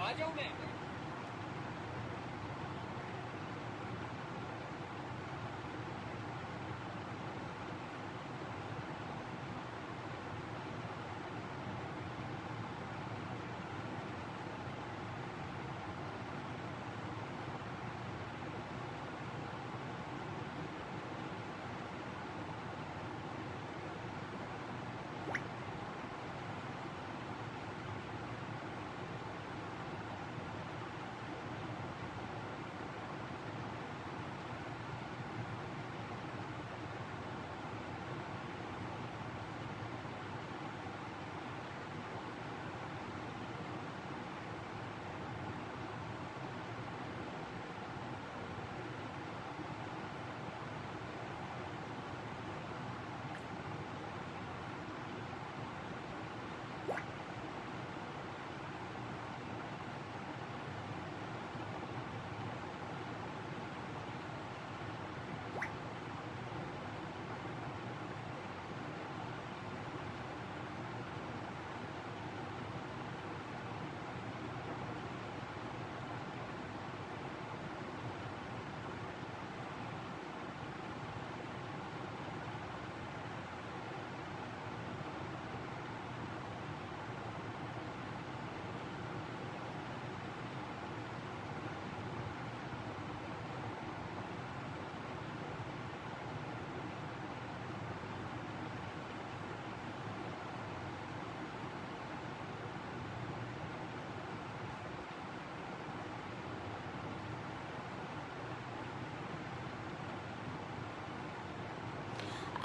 आ जाऊं मैं?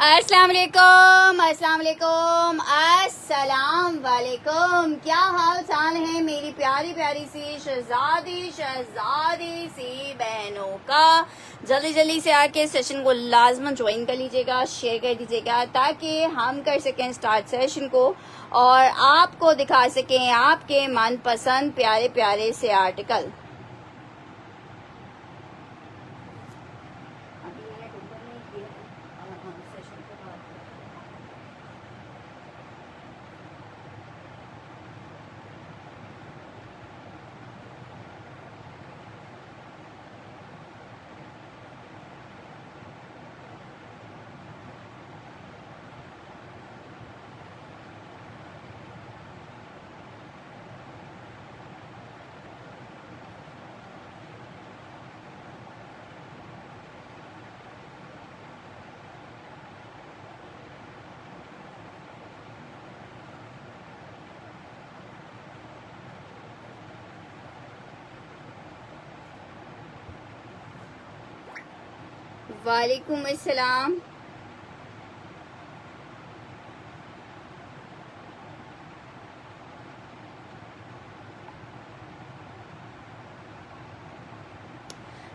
अस्सलाम वालेकुम, अस्सलाम वालेकुम, अस्सलाम वालेकुम। क्या हाल चाल है मेरी प्यारी प्यारी सी शहजादी सी बहनों का। जल्दी जल्दी से आके सेशन को लाजमन ज्वाइन कर लीजिएगा, शेयर कर दीजिएगा ताकि हम कर सकें स्टार्ट सेशन को और आपको दिखा सकें आपके मनपसंद प्यारे प्यारे से आर्टिकल। वालेकुम अस्सलाम।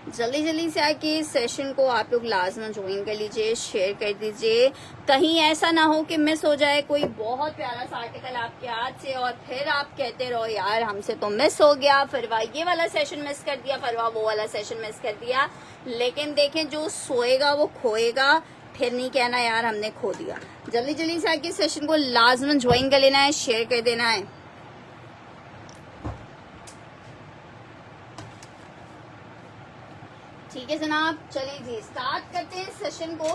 जल्दी जल्दी से आके सेशन को आप लोग लाजमन ज्वाइन कर लीजिए, शेयर कर दीजिए। कहीं ऐसा ना हो कि मिस हो जाए कोई बहुत प्यारा सा आर्टिकल आपके हाथ से और फिर आप कहते रहो यार हमसे तो मिस हो गया, फरवा ये वाला सेशन मिस कर दिया, फरवा वो वाला सेशन मिस कर दिया। लेकिन देखें जो सोएगा वो खोएगा, फिर नहीं कहना यार हमने खो दिया। जल्दी जल्दी से आके सेशन को लाजमन ज्वाइन कर लेना है, शेयर कर देना है। ठीक है जनाब, चलिए जी स्टार्ट करते हैं सेशन को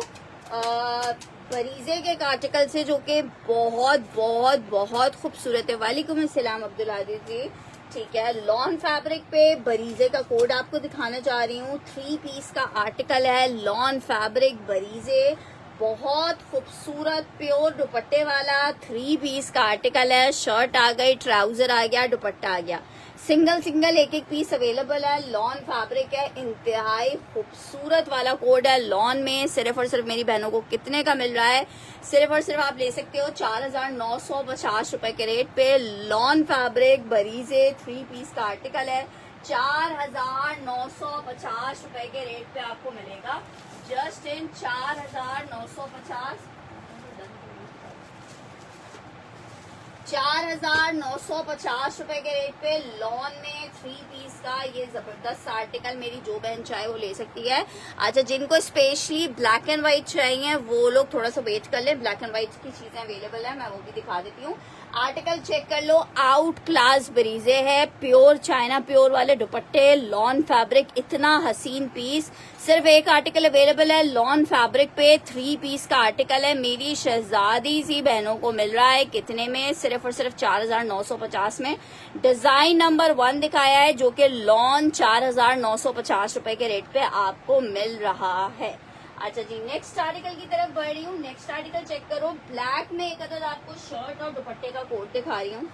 बरीजे के एक आर्टिकल से जो कि बहुत बहुत बहुत खूबसूरत है। वालेकुम अस्सलाम अब्दुल आदिज जी। ठीक है, लॉन फैब्रिक पे बरीजे का कोड आपको दिखाना चाह रही हूँ। 3 पीस का आर्टिकल है, लॉन फैब्रिक बरीजे, बहुत खूबसूरत प्योर दुपट्टे वाला 3 पीस का आर्टिकल है। शर्ट आ गई, ट्राउजर आ गया, दुपट्टा आ गया, सिंगल सिंगल एक एक पीस अवेलेबल है। लॉन फैब्रिक है, इंतहाई खूबसूरत वाला कोड है। लॉन में सिर्फ और सिर्फ मेरी बहनों को कितने का मिल रहा है, सिर्फ और सिर्फ आप ले सकते हो 4950 रुपए के रेट पे। लॉन फैब्रिक बरीजे 3 पीस का आर्टिकल है, 4950 रुपए के रेट पे आपको मिलेगा। जस्ट इन 4950 रुपए के रेट पे लॉन में 3 पीस का ये जबरदस्त आर्टिकल मेरी जो बहन चाहे वो ले सकती है। अच्छा, जिनको स्पेशली ब्लैक एंड व्हाइट चाहिए वो लोग थोड़ा सा वेट कर ले, ब्लैक एंड व्हाइट की चीजें अवेलेबल है, मैं वो भी दिखा देती हूँ। आर्टिकल चेक कर लो, आउट क्लास बरीजे है, प्योर चाइना प्योर वाले दुपट्टे, लॉन फैब्रिक, इतना हसीन पीस। सिर्फ एक आर्टिकल अवेलेबल है लॉन फैब्रिक पे, 3 पीस का आर्टिकल है। मेरी शहजादी सी बहनों को मिल रहा है कितने में, सिर्फ और सिर्फ 4950 में। डिजाइन नंबर 1 दिखाया है जो कि लॉन 4950 रुपए के रेट पे आपको मिल रहा है। अच्छा जी, नेक्स्ट आर्टिकल की तरफ बढ़ रही हूँ। नेक्स्ट आर्टिकल चेक करो, ब्लैक में एक अदर आपको शर्ट और दुपट्टे का कोट दिखा रही हूँ।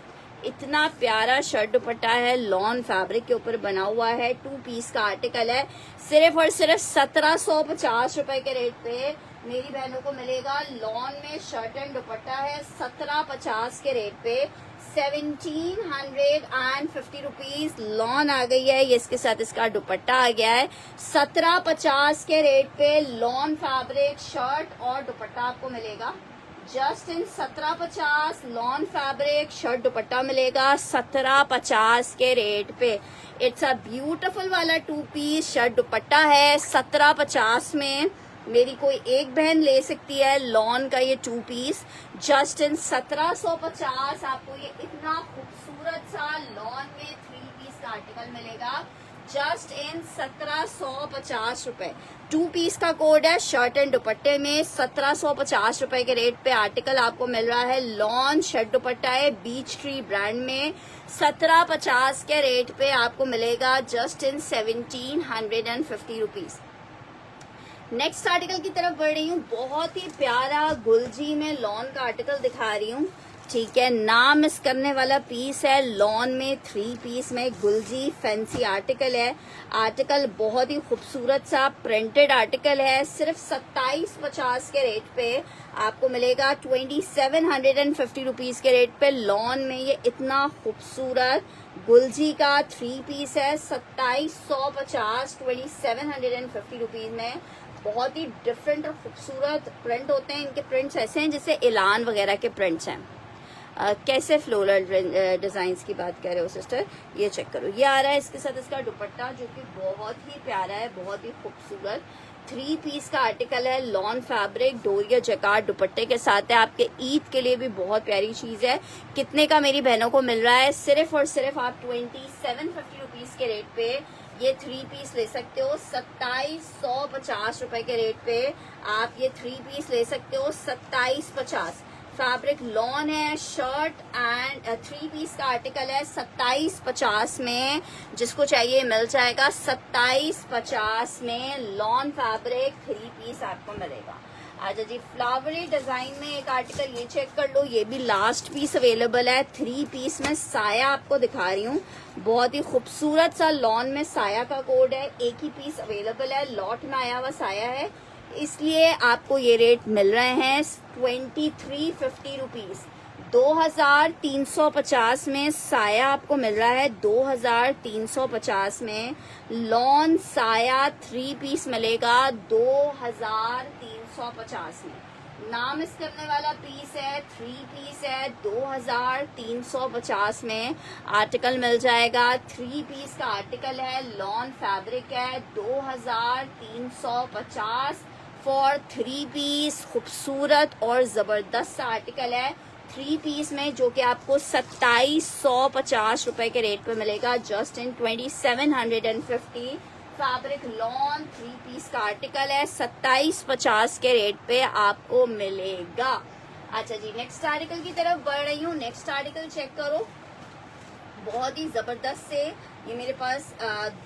इतना प्यारा शर्ट दुपट्टा है, लॉन फैब्रिक के ऊपर बना हुआ है, 2 पीस का आर्टिकल है। सिर्फ और सिर्फ 1750 रुपए के रेट पे मेरी बहनों को मिलेगा। लॉन में शर्ट एंड दुपट्टा है, 1750 के रेट पे 1750 रुपीज लॉन आ गई है। ये इसके साथ इसका दुपट्टा आ गया है। 1750 के रेट पे लॉन फैब्रिक शर्ट और दुपट्टा आपको मिलेगा। जस्ट इन 1750 लॉन फैब्रिक शर्ट दुपट्टा मिलेगा 1750 के रेट पे। इट्स अ ब्यूटीफुल वाला 2 पीस शर्ट दुपट्टा है 1750 में। मेरी कोई एक बहन ले सकती है लॉन का ये 2 पीस। जस्ट इन 1750 आपको ये इतना खूबसूरत सा लॉन में 3 पीस का आर्टिकल मिलेगा। जस्ट इन 1750 रुपए। 2 पीस का कोड है शर्ट एंड दुपट्टे में। 1750 रुपए के रेट पे आर्टिकल आपको मिल रहा है। लॉन शर्ट दुपट्टा है बीच ट्री ब्रांड में। 1750 के रेट पे आपको मिलेगा जस्ट इन 1750 रुपीज। नेक्स्ट आर्टिकल की तरफ बढ़ रही हूँ। बहुत ही प्यारा गुलजी में लॉन का आर्टिकल दिखा रही हूँ। ठीक है, ना मिस करने वाला पीस है। लॉन में 3 पीस में गुलजी फैंसी आर्टिकल है। आर्टिकल बहुत ही खूबसूरत सा प्रिंटेड आर्टिकल है। सिर्फ 2750 के रेट पे आपको मिलेगा। 2750 रुपीज के रेट पे लॉन में ये इतना खूबसूरत गुलजी का 3 पीस है। 2750 2750 रुपीज में। बहुत ही डिफरेंट और खूबसूरत प्रिंट होते हैं। इनके प्रिंट्स ऐसे हैं जैसे एलान वगैरह के प्रिंट्स हैं। कैसे फ्लोरल डिजाइन्स की बात कर रहे हो सिस्टर, ये चेक करो। ये आ रहा है इसके साथ इसका दुपट्टा जो कि बहुत ही प्यारा है, बहुत ही खूबसूरत 3 पीस का आर्टिकल है। लॉन फैब्रिक डोरिया जकार्ड दुपट्टे के साथ है। आपके ईद के लिए भी बहुत प्यारी चीज है। कितने का मेरी बहनों को मिल रहा है? सिर्फ और सिर्फ आप 2750 रुपीज के रेट पे ये 3 पीस ले सकते हो। 2750 रुपए के रेट पे आप ये 3 पीस ले सकते हो। 2750 फैब्रिक लॉन है, शर्ट एंड 3 पीस का आर्टिकल है। 2750 में जिसको चाहिए मिल जाएगा। 2750 में लॉन फैब्रिक 3 पीस आपको मिलेगा। अच्छा जी, फ्लावरी डिजाइन में एक आर्टिकल ये चेक कर लो। ये भी लास्ट पीस अवेलेबल है। 3 पीस में साया आपको दिखा रही हूँ। बहुत ही खूबसूरत सा लॉन में साया का कोड है। एक ही पीस अवेलेबल है, लॉट में आया हुआ साया है, इसलिए आपको ये रेट मिल रहे हैं 2350 रुपीज। 2350 में साया आपको मिल रहा है। 2350 में लॉन साया 3 पीस मिलेगा 2350 में। नाम इस करने वाला पीस है, 3 पीस है। 2350 में आर्टिकल मिल जाएगा। 3 पीस का आर्टिकल है, लॉन फैब्रिक है। 2350 फॉर 3 पीस खूबसूरत और जबरदस्त आर्टिकल है। 3 पीस में जो कि आपको 2750 रुपए के रेट पे मिलेगा। Just in 2750 fabric lawn 3 piece का आर्टिकल है। 2750 के रेट पे आपको मिलेगा। अच्छा जी, नेक्स्ट आर्टिकल की तरफ बढ़ रही हूँ। नेक्स्ट आर्टिकल चेक करो, बहुत ही जबरदस्त से ये मेरे पास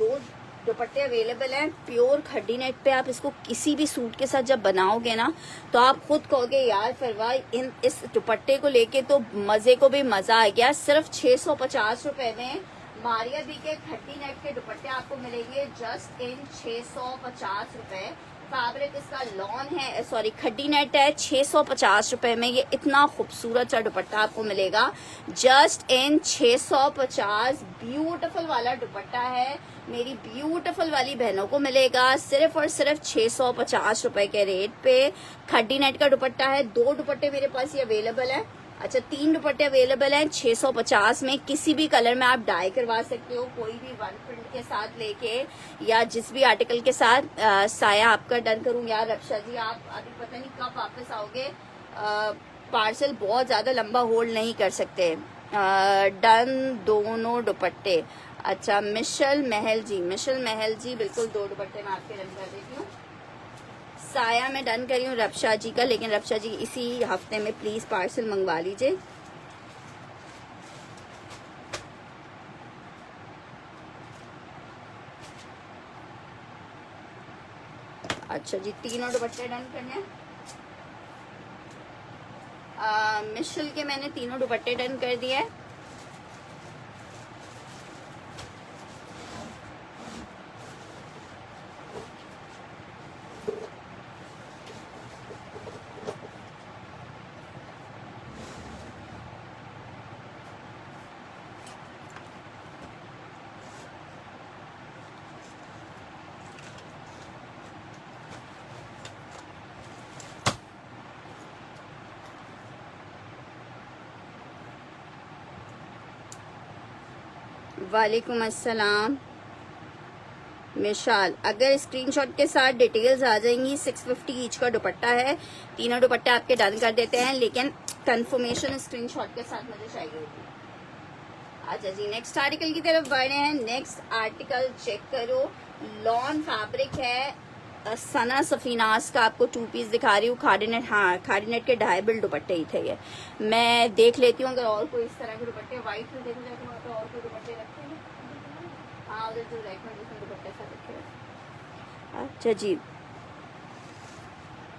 2 दुपट्टे अवेलेबल हैं। प्योर खड्डी नेट पे आप इसको किसी भी सूट के साथ जब बनाओगे ना तो आप खुद कहोगे यार फरवा इस दुपट्टे को लेके तो मजे को भी मजा आ गया। सिर्फ 650 रुपए में मारिया बी के खड्डी नेट के दुपट्टे आपको मिलेंगे। जस्ट इन 650 रुपए। फैब्रिक इसका लॉन है, सॉरी खड्डी नेट है। 650 रुपए में ये इतना खूबसूरत सा दुपट्टा आपको मिलेगा। जस्ट इन 650 ब्यूटीफुल वाला दुपट्टा है। मेरी ब्यूटीफुल वाली बहनों को मिलेगा सिर्फ और सिर्फ 650 रुपए के रेट पे। खड्डी नेट का दुपट्टा है। 2 दुपट्टे मेरे पास ये अवेलेबल है। अच्छा, 3 दुपट्टे अवेलेबल हैं 650 में। किसी भी कलर में आप डाई करवा सकते हो, कोई भी वन प्रिंट के साथ लेके या जिस भी आर्टिकल के साथ। साया आपका डन करूं यार रक्षा जी, आप अभी पता नहीं कब वापस आओगे। पार्सल बहुत ज़्यादा लंबा होल्ड नहीं कर सकते। डन दोनों दुपट्टे। अच्छा मिशल महल जी, मिशल महल जी बिल्कुल 2 दुपट्टे मैं आपके डन कर देती हूँ। साया में डन करी हूँ रक्षा जी का, लेकिन रक्षा जी इसी हफ्ते में प्लीज़ पार्सल मंगवा लीजिए। अच्छा जी, तीनों दुपट्टे डन करने। मिशल के मैंने तीनों दुपट्टे डन कर दिए है। वालेकुम अस्सलाम मिशाल। अगर स्क्रीनशॉट के साथ डिटेल्स आ जाएंगी, 650 ईच का दुपट्टा है, तीनों दुपट्टे आपके डन कर देते हैं, लेकिन कंफर्मेशन स्क्रीनशॉट के साथ मुझे चाहिए होगी। अच्छा जी, नेक्स्ट आर्टिकल की तरफ बढ़ रहे हैं। नेक्स्ट आर्टिकल चेक करो, लॉन फैब्रिक है, सना सफीनास का आपको 2 पीस दिखा रही हूँ। खाड़ीनेट, हाँ खाड़ीनेट के ढाईबिल दुपट्टे ही थे ये। मैं देख लेती हूँ अगर और कोई इस तरह के दुपट्टे व्हाइट में देखो जाए तो और कोई दुपट्टे रखे हैं। हाँ उधर जो रैक में जिसमें दुपट्टे सब रखे हैं। अच्छा जी,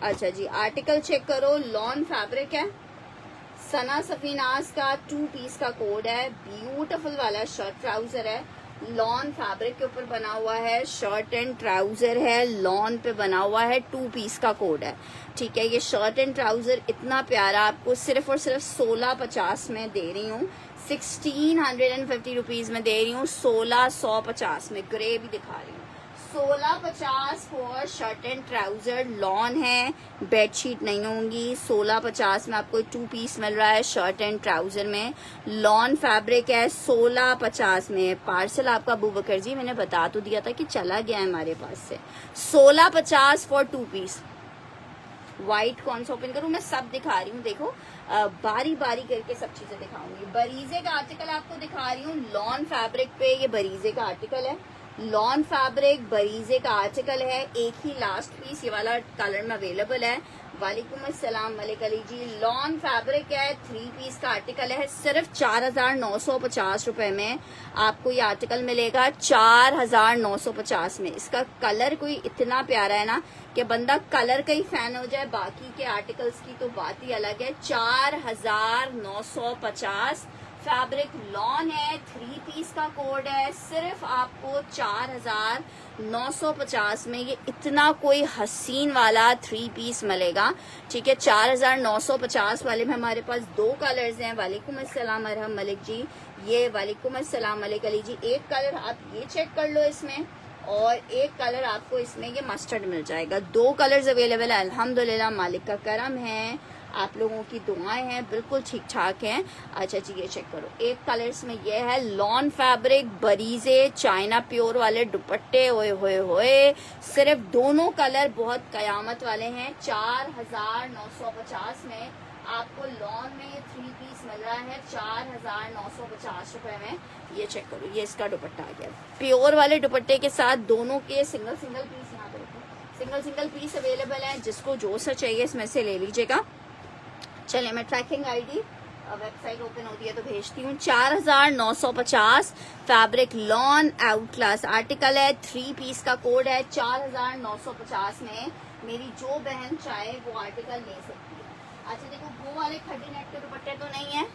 अच्छा जी, आर्टिकल चेक करो, लॉन फैब्रिक है, सना सफीनास का 2 पीस का कोड है, ब्यूटीफुल वाला शर्ट ट्राउजर है, लॉन फैब्रिक के ऊपर बना हुआ है, शर्ट एंड ट्राउजर है, लॉन पे बना हुआ है, 2 पीस का कोड है। ठीक है, ये शर्ट एंड ट्राउजर इतना प्यारा आपको सिर्फ और सिर्फ 1650 में दे रही हूँ, 1650 रुपीज में दे रही हूँ, 1650 में। ग्रे भी दिखा रही हूँ, 1650 for shirt and trouser, lawn है, बेडशीट नहीं होंगी। 1650 में आपको 2 पीस मिल रहा है शर्ट एंड ट्राउजर में, लॉन फैब्रिक है, 1650 में। पार्सल आपका अबू बकर जी मैंने बता तो दिया था कि चला गया है हमारे पास से। 1650 फॉर 2 पीस। व्हाइट कौन सा ओपन करूं, मैं सब दिखा रही हूँ, देखो बारी बारी करके सब चीजें दिखाऊंगी। बरीजे का आर्टिकल आपको दिखा रही हूँ, लॉन फैब्रिक पे, ये बरीजे का आर्टिकल है, लॉन फैब्रिक बरीजे का आर्टिकल है। एक ही लास्ट पीस ये वाला कलर में अवेलेबल है। वालेकुम अस्सलाम मलिक अली जी, लॉन फैब्रिक है, 3 पीस का आर्टिकल है, सिर्फ 4950 रुपए में आपको ये आर्टिकल मिलेगा, 4950 में। इसका कलर कोई इतना प्यारा है ना कि बंदा कलर का ही फैन हो जाए, बाकी के आर्टिकल्स की तो बात ही अलग है। 4950 फैब्रिक लॉन है, 3 पीस का कोड है, सिर्फ आपको 4950 में ये इतना कोई हसीन वाला 3 पीस मिलेगा। ठीक है, 4950 वाले में हमारे पास 2 कलर्स हैं। वालेकुम अस्सलाम अरहम मलिक जी, ये वालेकुम अस्सलाम मलिक अली जी। एक कलर आप ये चेक कर लो इसमें, और एक कलर आपको इसमें ये मस्टर्ड मिल जाएगा। 2 कलर्स अवेलेबल है, अल्हम्दुलिल्लाह मालिक का करम है, आप लोगों की दुआएं हैं, बिल्कुल ठीक ठाक हैं। अच्छा जी, ये चेक करो, एक कलर्स में ये है, लॉन फैब्रिक बरीजे चाइना प्योर वाले दुपट्टे, ओए होए होए, सिर्फ दोनों कलर बहुत कयामत वाले हैं। 4950 में आपको लॉन में 3 पीस मिल रहा है, 4950 रुपए में। ये चेक करो, ये इसका दुपट्टा आ गया, प्योर वाले दुपट्टे के साथ दोनों के सिंगल सिंगल पीस यहाँ पे सिंगल सिंगल पीस अवेलेबल है। जिसको जो सा चाहिए इसमें से ले लीजिएगा। चलिए मैं ट्रैकिंग आईडी वेबसाइट ओपन होती है तो भेजती हूँ। 4950 fabric lawn out class article है, 3 पीस का कोड है, 4950 में मेरी जो बहन चाहे वो आर्टिकल ले सकती है। अच्छा देखो, वो वाले खड्डी नेट के दुपट्टे तो नहीं है,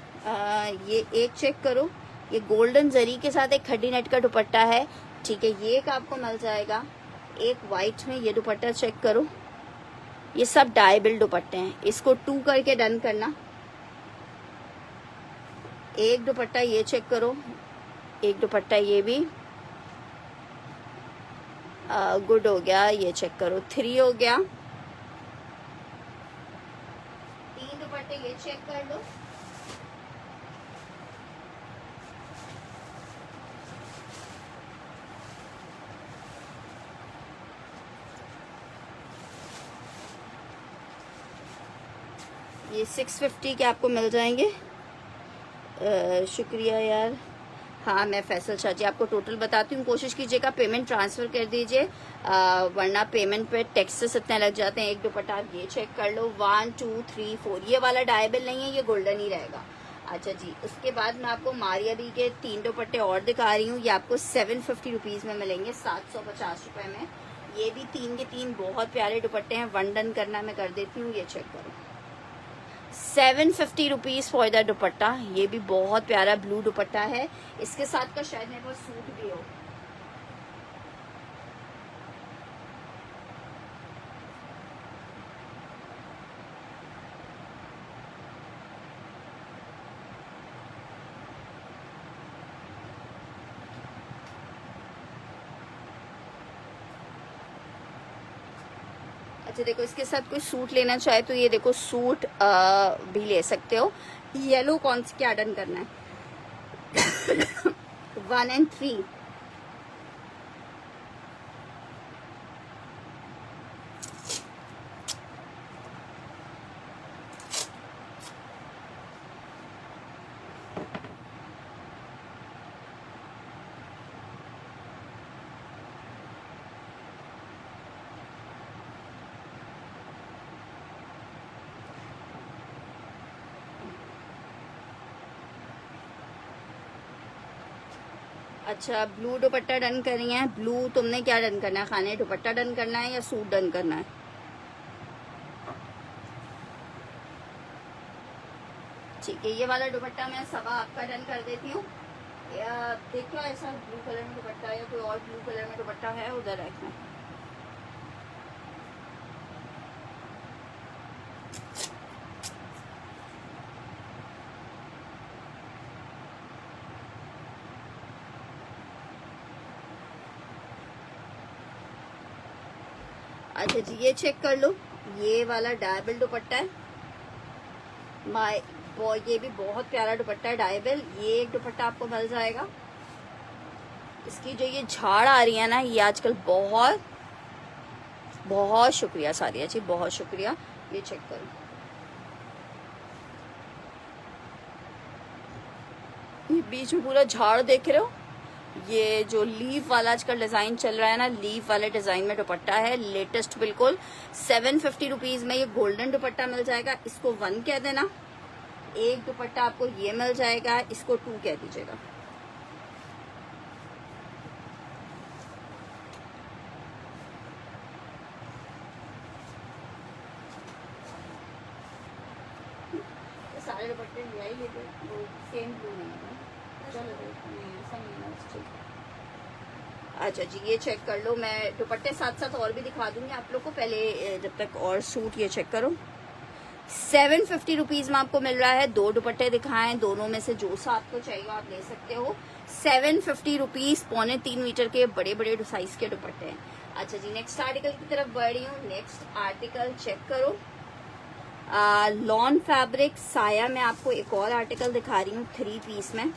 ये एक चेक करो, ये गोल्डन जरी के साथ एक खड्डी नेट का दुपट्टा है। ठीक है, ये एक आपको मिल जाएगा, एक वाइट में ये दुपट्टा चेक करो, ये सब डाइबिल दुपट्टे हैं, इसको 2 करके डन करना। एक दुपट्टा ये चेक करो, एक दुपट्टा ये भी गुड हो गया, ये चेक करो 3 हो गया। 3 दुपट्टे ये चेक कर लो, ये 650 के आपको मिल जाएंगे। शुक्रिया यार। हाँ, मैं फैसल शाह जी आपको टोटल बताती हूँ। कोशिश कीजिएगा पेमेंट ट्रांसफ़र कर दीजिए, वरना पेमेंट पे टैक्सेस इतने लग जाते हैं। एक दुपट्टा आप ये चेक कर लो, 1 2 3 4, ये वाला डायबल नहीं है, ये गोल्डन ही रहेगा। अच्छा जी, उसके बाद मैं आपको मारिया बी के 3 दुपट्टे और दिखा रही हूँ। ये आपको 750 रुपीज़ में मिलेंगे, 750 रुपये में। ये भी 3 के 3 बहुत प्यारे दुपट्टे हैं। वन डन करना मैं कर देती हूँ, ये चेक करो। 750 रुपीज़ फॉर द दुपट्टा। ये भी बहुत प्यारा ब्लू दुपट्टा है। इसके साथ का शायद मेरे पास सूट भी हो। अच्छा देखो, इसके साथ कोई सूट लेना चाहे तो ये देखो सूट भी ले सकते हो। येलो कौन सी क्या डन करना है? 1 and 3। अच्छा, ब्लू दुपट्टा डन कर रही हैं। ब्लू तुमने क्या डन करना है? खाने दुपट्टा डन करना है या सूट डन करना है? ठीक है, ये वाला दुपट्टा मैं सबा आपका डन कर देती हूँ। देखो ऐसा ब्लू कलर में दुपट्टा या कोई और ब्लू कलर में दुपट्टा है उधर रखना। अच्छा जी, ये चेक कर लो, ये वाला डायबल दुपट्टा है। माय बॉय, ये भी बहुत प्यारा दुपट्टा है डायबल। ये एक दुपट्टा आपको मिल जाएगा। इसकी जो ये झाड़ आ रही है ना, ये आजकल बहुत बहुत शुक्रिया सारिया जी, बहुत शुक्रिया। ये चेक करो, ये बीच में पूरा झाड़ देख रहे हो? ये जो लीफ वाला आजकल डिजाइन चल रहा है ना, लीफ वाले डिजाइन में दुपट्टा है, लेटेस्ट बिल्कुल। 750 रुपीज में ये गोल्डन दुपट्टा मिल जाएगा। इसको 1 कह देना। एक दुपट्टा आपको ये मिल जाएगा, इसको 2 कह दीजिएगा। तो सारे दुपट्टे ले ही लेते, वो सेम ब्लू नहीं है। चलो अच्छा जी, ये चेक कर लो। मैं दुपट्टे साथ साथ और भी दिखा दूंगी आप लोग को, पहले जब तक और सूट ये चेक करो। 750 रुपीज में आपको मिल रहा है। 2 दुपट्टे दिखाएं, दोनों में से जो सा आपको चाहिए आप ले सकते हो। 750 रुपीज, 3.25 मीटर के बड़े बड़े साइज के दुपट्टे हैं। अच्छा जी, नेक्स्ट आर्टिकल की तरफ बढ़ रही हूँ। नेक्स्ट आर्टिकल चेक करो, लॉन फैब्रिक साया में आपको एक और आर्टिकल दिखा रही हूँ 3 पीस में।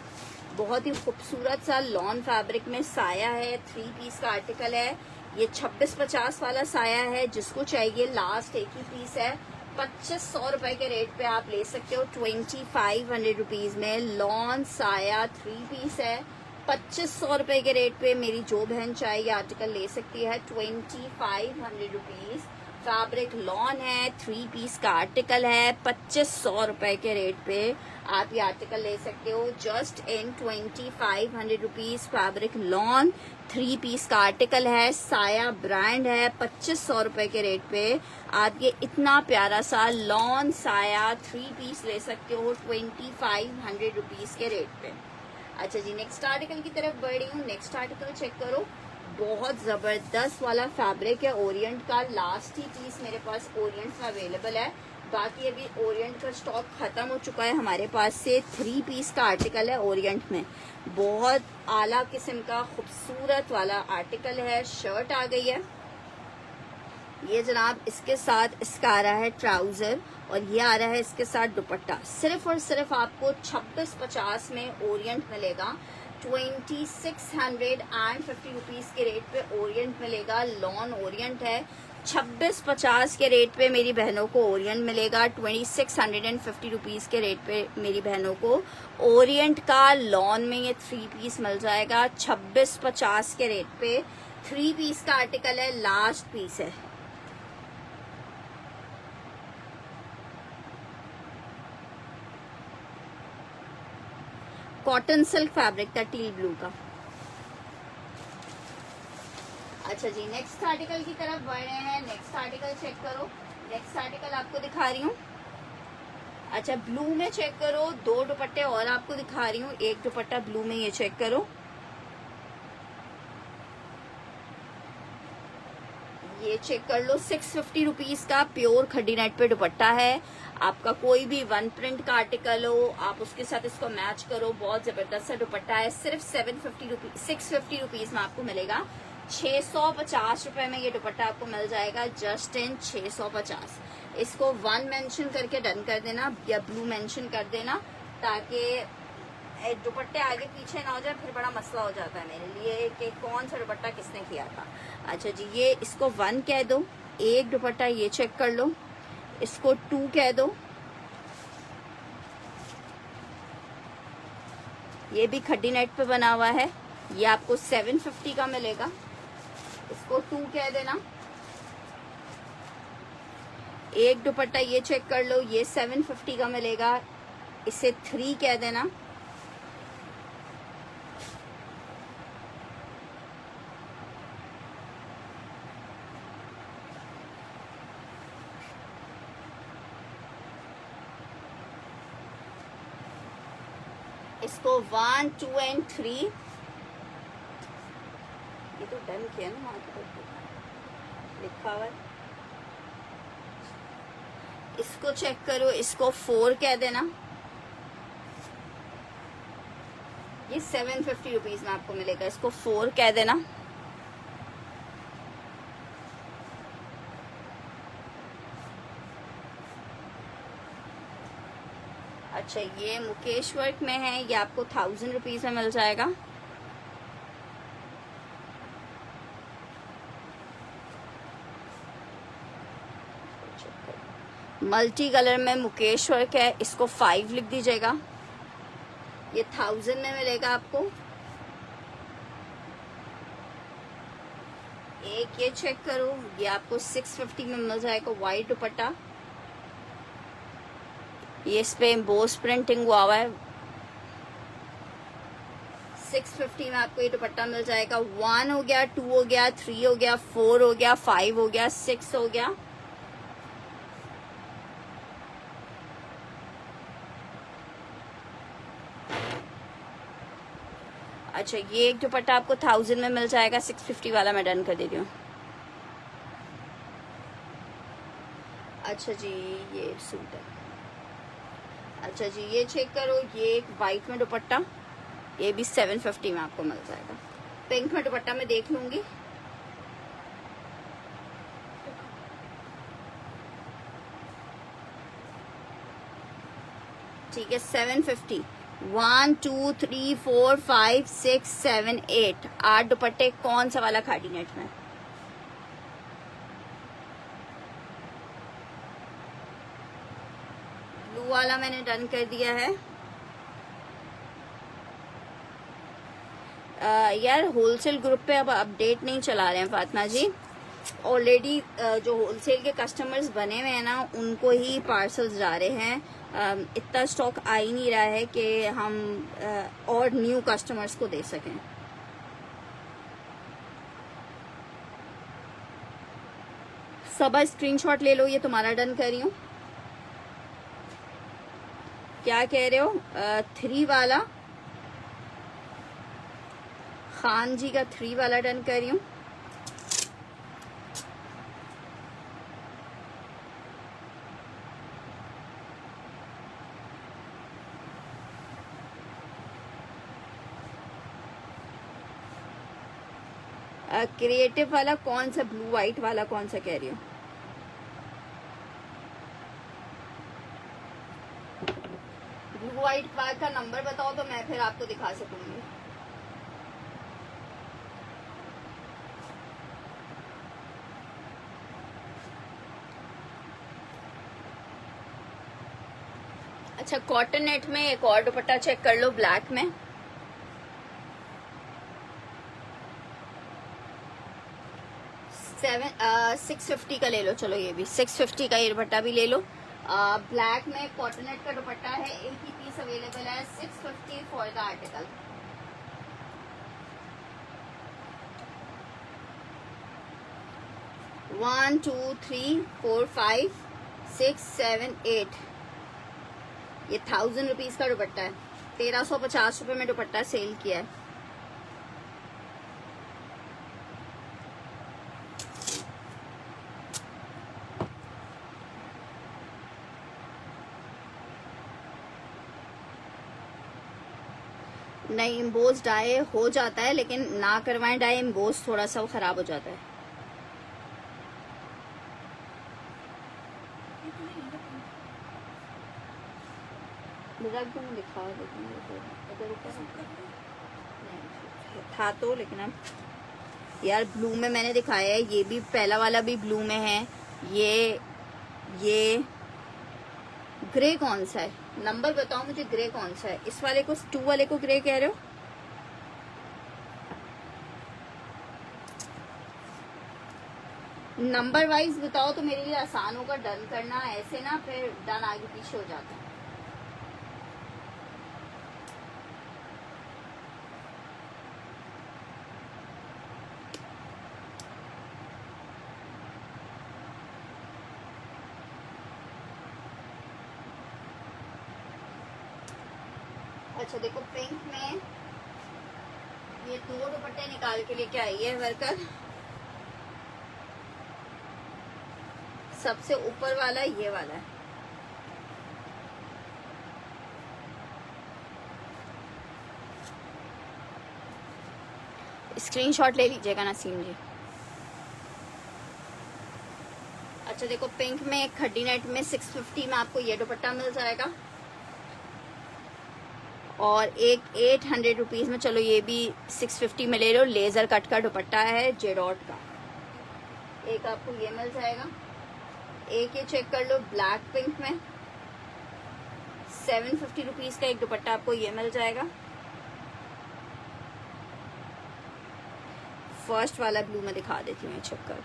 बहुत ही खूबसूरत सा लॉन फैब्रिक में साया है, 3 पीस का आर्टिकल है। ये 2650 वाला साया है। जिसको चाहिए लास्ट एक ही पीस है, 2500 रुपए के रेट पे आप ले सकते हो। 2500 रुपीज में लॉन साया 3 पीस है, 2500 रुपए के रेट पे मेरी जो बहन चाहिए आर्टिकल ले सकती है। 2500 रुपीज फैब्रिक लॉन है, 3 पीस का आर्टिकल है, 2500 रुपए के रेट पे आप ये आर्टिकल ले सकते हो। Just in 2500 rupees fabric lawn 3 piece का आर्टिकल है, साया ब्रांड है। 2500 रुपए के रेट पे आप ये इतना प्यारा सा लॉन साया 3 पीस ले सकते हो 2500 रुपीज के रेट पे। अच्छा जी, नेक्स्ट आर्टिकल की तरफ बढ़ रही हूँ। नेक्स्ट आर्टिकल चेक करो, बहुत जबरदस्त वाला फैब्रिक है ओरिएंट का। लास्ट ही पीस मेरे पास ओरिएंट में अवेलेबल है, बाकी अभी ओरिएंट का स्टॉक खत्म हो चुका है हमारे पास से। 3 पीस का आर्टिकल है ओरिएंट में, बहुत आला किस्म का खूबसूरत वाला आर्टिकल है। शर्ट आ गई है ये जनाब, इसके साथ इसका आ रहा है ट्राउजर और ये आ रहा है इसके साथ दुपट्टा। सिर्फ और सिर्फ आपको 2650 में ओरिएंट मिलेगा। 2650 रुपीज के रेट पे ओरिएंट मिलेगा। लॉन ओरिएंट है, 2650 के रेट पे मेरी बहनों को ओरिएंट मिलेगा। 2650 रुपीज़ के रेट पे मेरी बहनों को ओरिएंट का लॉन में ये 3 पीस मिल जाएगा। 2650 के रेट पे 3 पीस का आर्टिकल है, लास्ट पीस है। कॉटन सिल्क फैब्रिक था टील ब्लू का। अच्छा जी, नेक्स्ट आर्टिकल की तरफ बढ़ रहे हैं। नेक्स्ट आर्टिकल चेक करो। नेक्स्ट आर्टिकल आपको दिखा रही हूँ। अच्छा, ब्लू में चेक करो। 2 दुपट्टे और आपको दिखा रही हूँ। एक दुपट्टा ब्लू में, ये चेक करो। ये चेक कर लो। 650 रुपीज का प्योर खड्डी नेट पे दुपट्टा है। आपका कोई भी वन प्रिंट का आर्टिकल हो, आप उसके साथ इसको मैच करो। बहुत जबरदस्त सा दुपट्टा है। सिर्फ 650 रुपीज में आपको मिलेगा। 650 रुपए में ये दुपट्टा आपको मिल जाएगा। Just in 650। इसको 1 मेंशन करके डन कर देना या ब्लू मेंशन कर देना, ताकि दुपट्टे आगे पीछे ना हो जाए, फिर बड़ा मसला हो जाता है मेरे लिए कि कौन सा दुपट्टा किसने किया था। अच्छा जी, ये इसको 1 कह दो। एक दुपट्टा ये चेक कर लो, इसको 2 कह दो। ये भी खड्डी नेट पे बना हुआ है। ये आपको 750 का मिलेगा। इसको 2 कह देना। एक दुपट्टा ये चेक कर लो, ये 750 का मिलेगा। इसे 3 कह देना। इसको 1, 2 एंड 3। ये तो डन किया ना, वहां तो लिखा हुआ है। इसको चेक करो, इसको 4 कह देना। ये 750 रुपीज में आपको मिलेगा। इसको 4 कह देना। अच्छा, ये मुकेश वर्क में है। ये आपको 1000 रुपीज में मिल जाएगा। मल्टी कलर में मुकेश वर्क है। इसको 5 लिख दीजिएगा। ये 1000 में मिलेगा आपको। एक ये चेक करो, ये आपको 650 में मिल जाएगा। व्हाइट दुपट्टा, ये इस पे एम्बोस प्रिंटिंग हुआ हुआ है। 650 में आपको ये दुपट्टा मिल जाएगा। 1 हो गया, 2 हो गया, 3 हो गया, 4 हो गया, 5 हो गया, 6 हो गया। अच्छा, ये एक दुपट्टा आपको 1000 में मिल जाएगा। 650 वाला मैं डन कर देती हूँ। अच्छा जी, ये सूट है। अच्छा जी, ये चेक करो। ये एक वाइट में दुपट्टा, ये भी 750 में आपको मिल जाएगा। पिंक में दुपट्टा मैं देख लूंगी। ठीक है, 750। 1, 2, 3, 4, 5, 6, 7, 8 8 दुपट्टे। कौन सा वाला खाड़ी नेट में? ब्लू वाला मैंने डन कर दिया है। यार, होलसेल ग्रुप पे अब अपडेट नहीं चला रहे हैं फातिमा जी। ऑलरेडी जो होलसेल के कस्टमर्स बने हुए हैं ना, उनको ही पार्सल्स जा रहे हैं। इतना स्टॉक आ ही नहीं रहा है कि हम और न्यू कस्टमर्स को दे सकें। सबा स्क्रीनशॉट ले लो, ये तुम्हारा डन कर रही हूँ। क्या कह रहे हो? 3 वाला, खान जी का 3 वाला डन कर रही हूँ। क्रिएटिव वाला कौन सा? ब्लू व्हाइट वाला कौन सा कह रही हो? ब्लू व्हाइट का नंबर बताओ तो मैं फिर आपको दिखा सकूंगी। अच्छा, कॉटन नेट में एक और दुपट्टा चेक कर लो ब्लैक में। सेवन 650 का ले लो। चलो ये भी 650 का ये दुपट्टा भी ले लो। ब्लैक में कॉटन नेट का दुपट्टा है, एक ही पीस अवेलेबल है, 650 for the article. One two three four five six seven eight, ये 1000 रुपीज का दुपट्टा है। 1350 रुपए में दुपट्टा सेल किया है। नहीं, इम्बोज डाई हो जाता है, लेकिन ना करवाएं डाई, इम्बोज थोड़ा सा खराब हो जाता है। दिखा था तो, लेकिन अब यार ब्लू में मैंने दिखाया है, ये भी पहला वाला भी ब्लू में है। ये ग्रे कौन सा है? नंबर बताओ मुझे, ग्रे कौन सा है? इस वाले को, 2 वाले को ग्रे कह रहे हो? नंबर वाइज बताओ तो मेरे लिए आसान होगा डन करना। ऐसे ना फिर डन आगे पीछे हो जाता है। अच्छा देखो, पिंक में ये 2 दुपट्टे निकाल के लेके आई है वर्कर। सबसे ऊपर वाला ये वाला है। स्क्रीनशॉट ले लीजिएगा नसीम जी। अच्छा देखो, पिंक में एक खड्डी नेट में 650 में आपको ये दुपट्टा मिल जाएगा, और एक 800 रुपीज में, चलो ये भी 650 में ले लो, लेजर कट का दुपट्टा है जेडॉट का, एक आपको ये मिल जाएगा। एक ये चेक कर लो ब्लैक पिंक में, 750 रुपीज का एक दुपट्टा आपको ये मिल जाएगा। फर्स्ट वाला ब्लू में दिखा देती हूँ, चेक कर।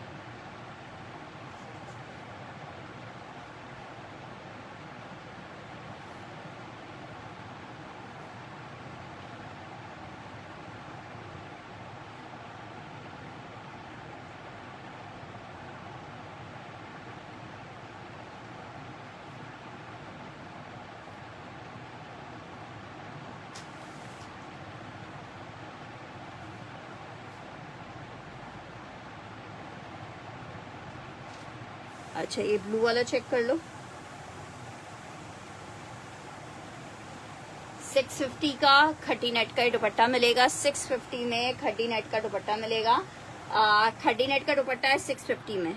अच्छा ये ब्लू वाला चेक कर लो, 650 का खड्डी नेट का दुपट्टा मिलेगा। 650 में खड्डी नेट का दुपट्टा मिलेगा। खड्डी नेट का दुपट्टा है 650 में।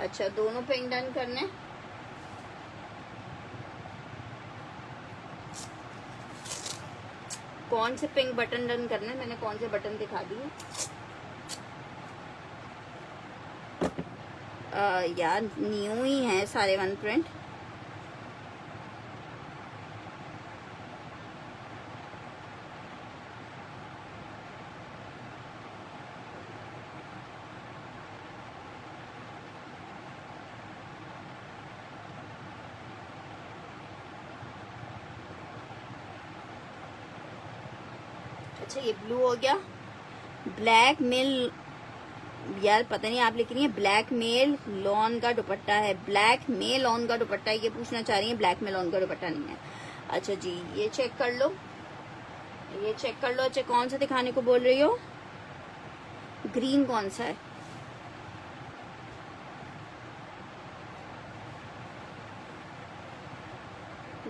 अच्छा, दोनों पिंक डन करने। कौन से पिंक बटन डन करने? मैंने कौन से बटन दिखा दिए? यार न्यू ही है सारे वन प्रिंट। अच्छा ये ब्लू हो गया। ब्लैक मेल, यार पता नहीं आप लिख रही है ब्लैक मेल लॉन का दुपट्टा है। ब्लैक मेल लॉन का दुपट्टा है, ये पूछना चाह रही है, ब्लैक मेल लॉन का दुपट्टा नहीं है। अच्छा जी, ये चेक कर लो, ये चेक कर लो। अच्छा कौन सा दिखाने को बोल रही हो? ग्रीन कौन सा है?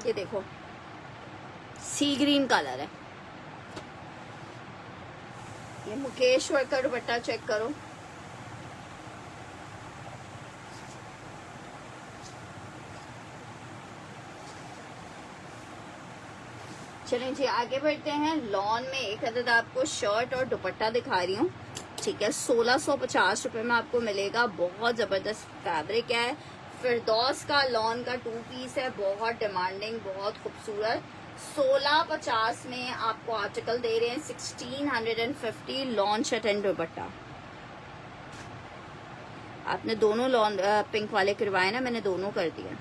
ये देखो, सी ग्रीन कलर है। ये मुकेश्वर का दुपट्टा चेक करो। चलें जी आगे बढ़ते हैं। लॉन में एक अदद आपको शर्ट और दुपट्टा दिखा रही हूँ। ठीक है। 1650 रुपए में आपको मिलेगा। बहुत जबरदस्त फैब्रिक है। फिरदौस का लॉन का 2 पीस है, बहुत डिमांडिंग, बहुत खूबसूरत। 1650 में आपको आर्टिकल दे रहे हैं 1650 लॉन शर्ट एंड दुपट्टा। आपने दोनों लॉन पिंक वाले करवाए ना, मैंने दोनों कर दिए।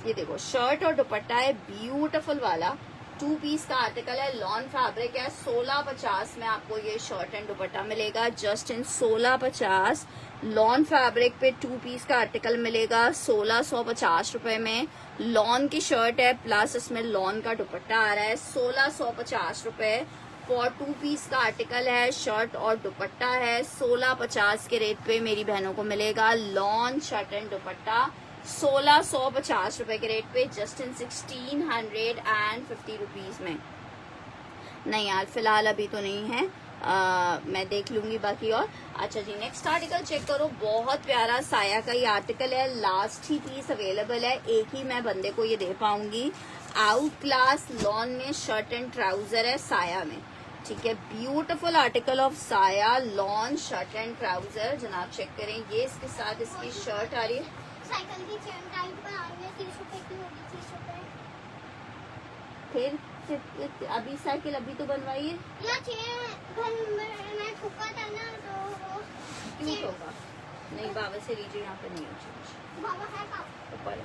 ये देखो शर्ट और दुपट्टा है ब्यूटीफुल वाला, 2 पीस का आर्टिकल है, लॉन फैब्रिक है। 1650 में आपको ये शर्ट एंड दुपट्टा मिलेगा। जस्ट इन 1650 लॉन फैब्रिक पे 2 पीस का आर्टिकल मिलेगा 1650 रुपए में। लॉन की शर्ट है प्लस इसमें लॉन का दुपट्टा आ रहा है। 1650 रुपए फॉर 2 पीस का आर्टिकल है, शर्ट और दुपट्टा है। 1650 के रेट पे मेरी बहनों को मिलेगा लॉन शर्ट एंड दुपट्टा 1650 रुपए के रेट पे, जस्ट इन 1650 रुपीज में। नहीं यार फिलहाल अभी तो नहीं है, मैं देख लूंगी बाकी और। अच्छा जी नेक्स्ट आर्टिकल चेक करो, बहुत प्यारा साया का ये आर्टिकल है, लास्ट ही पीस अवेलेबल है, एक ही मैं बंदे को ये दे पाऊंगी। आउट क्लास लॉन में शर्ट एंड ट्राउजर है साया में, ठीक है। ब्यूटीफुल आर्टिकल ऑफ साया लॉन शर्ट एंड ट्राउजर, जनाब चेक करें। ये इसके साथ इसकी शर्ट आ रही है। साइकिल की चेन टाइप बनानी है, 30 रुपए की होगी, 30 रुपए। फिर अभी साइकिल अभी तो बनवाई है या चेन घर में ठुका था ना, तो वो क्यों होगा? नहीं बाबा से लीजिए, यहाँ पे नहीं है बाबा है का ऊपर।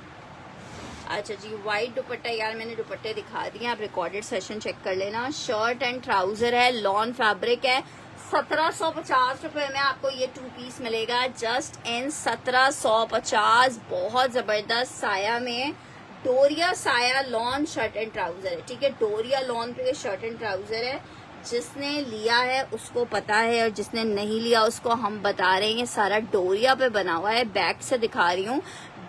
अच्छा जी व्हाइट दुपट्टा, यार मैंने दुपट्टे दिखा दिए, आप रिकॉर्डेड सेशन चेक कर लेना। शर्ट एंड ट्राउजर है, लॉन फैब्रिक है। 1750 रुपए में आपको ये 2 पीस मिलेगा, जस्ट इन 1750। बहुत जबरदस्त साया में, डोरिया साया लॉन शर्ट एंड ट्राउजर है, ठीक है। डोरिया लॉन पे शर्ट एंड ट्राउजर है, जिसने लिया है उसको पता है और जिसने नहीं लिया उसको हम बता रहे हैं। ये सारा डोरिया पे बना हुआ है, बैक से दिखा रही हूँ।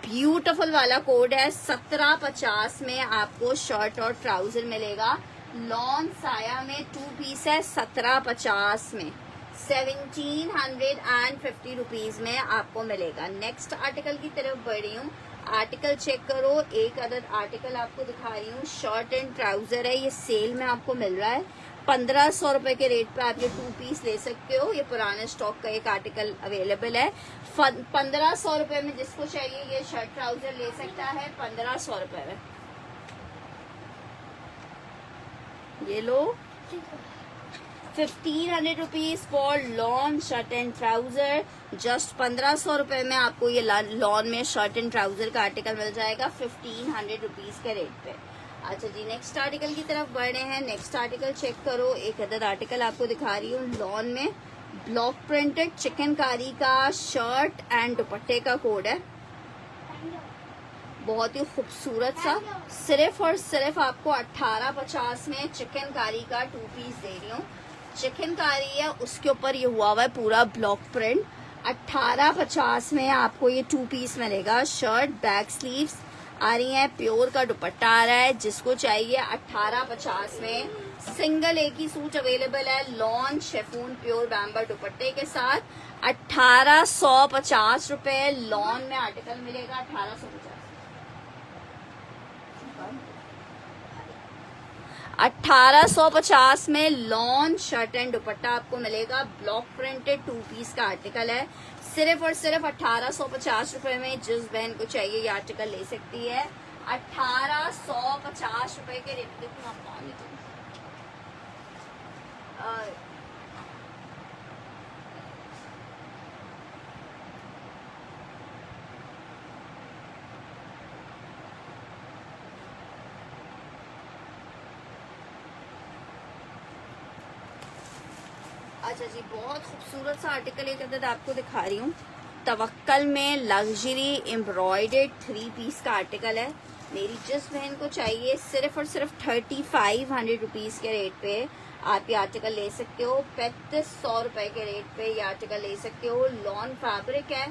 ब्यूटीफुल वाला कोड है। 1750 में आपको शर्ट और ट्राउजर मिलेगा। लॉन साया में 2 पीस है 1750 में, 1750 रुपीज में आपको मिलेगा। नेक्स्ट आर्टिकल की तरफ बढ़ रही हूँ, आर्टिकल चेक करो। एक अदद आर्टिकल आपको दिखा रही हूँ, शर्ट एंड ट्राउजर है, ये सेल में आपको मिल रहा है 1500 रुपए के रेट पे। आप ये 2 पीस ले सकते हो, ये पुराने स्टॉक का एक आर्टिकल अवेलेबल है। 1500 रुपए में जिसको चाहिए ये शर्ट ट्राउजर ले सकता है 1500 रुपए में। ये लो 1500 rupees for lawn shirt and trouser. Just 1500 रुपए में आपको ये लॉन में शर्ट एंड ट्राउजर का आर्टिकल मिल जाएगा 1500 रुपीज के रेट पे। अच्छा जी नेक्स्ट आर्टिकल की तरफ बढ़ रहे हैं। नेक्स्ट आर्टिकल चेक करो, एक अदद आर्टिकल आपको दिखा रही हूँ, लॉन में ब्लॉक प्रिंटेड चिकनकारी का शर्ट एंड दुपट्टे का कोड है, बहुत ही खूबसूरत सा। सिर्फ और सिर्फ आपको 1850 में चिकनकारी का 2 पीस दे रही हूँ। चिकनकारी है, उसके ऊपर ये हुआ हुआ है पूरा ब्लॉक प्रिंट। 1850 में आपको ये 2 पीस मिलेगा। शर्ट बैक स्लीव्स आ रही है, प्योर का दुपट्टा आ रहा है, जिसको चाहिए 1850 में। सिंगल एक ही सूट अवेलेबल है, लॉन शेफून प्योर बैम्बर दुपट्टे के साथ 1850 रुपए लॉन में आर्टिकल मिलेगा। 1850 में लॉन शर्ट एंड दुपट्टा आपको मिलेगा। ब्लॉक प्रिंटेड 2 पीस का आर्टिकल है, सिर्फ और सिर्फ 1850 रुपए में। जिस बहन को चाहिए ये आर्टिकल ले सकती है 1850 रुपए के रेट। देखो आप अच्छा जी बहुत खूबसूरत सा आर्टिकल एक अदद आपको दिखा रही हूँ। तवक्कल में लग्जरी एम्ब्रॉयडर्ड 3 पीस का आर्टिकल है। मेरी जिस बहन को चाहिए सिर्फ और सिर्फ 3500 रुपीज के रेट पे आप ये आर्टिकल ले सकते हो। 3500 रुपए के रेट पे ये आर्टिकल ले सकते हो। लॉन फैब्रिक है,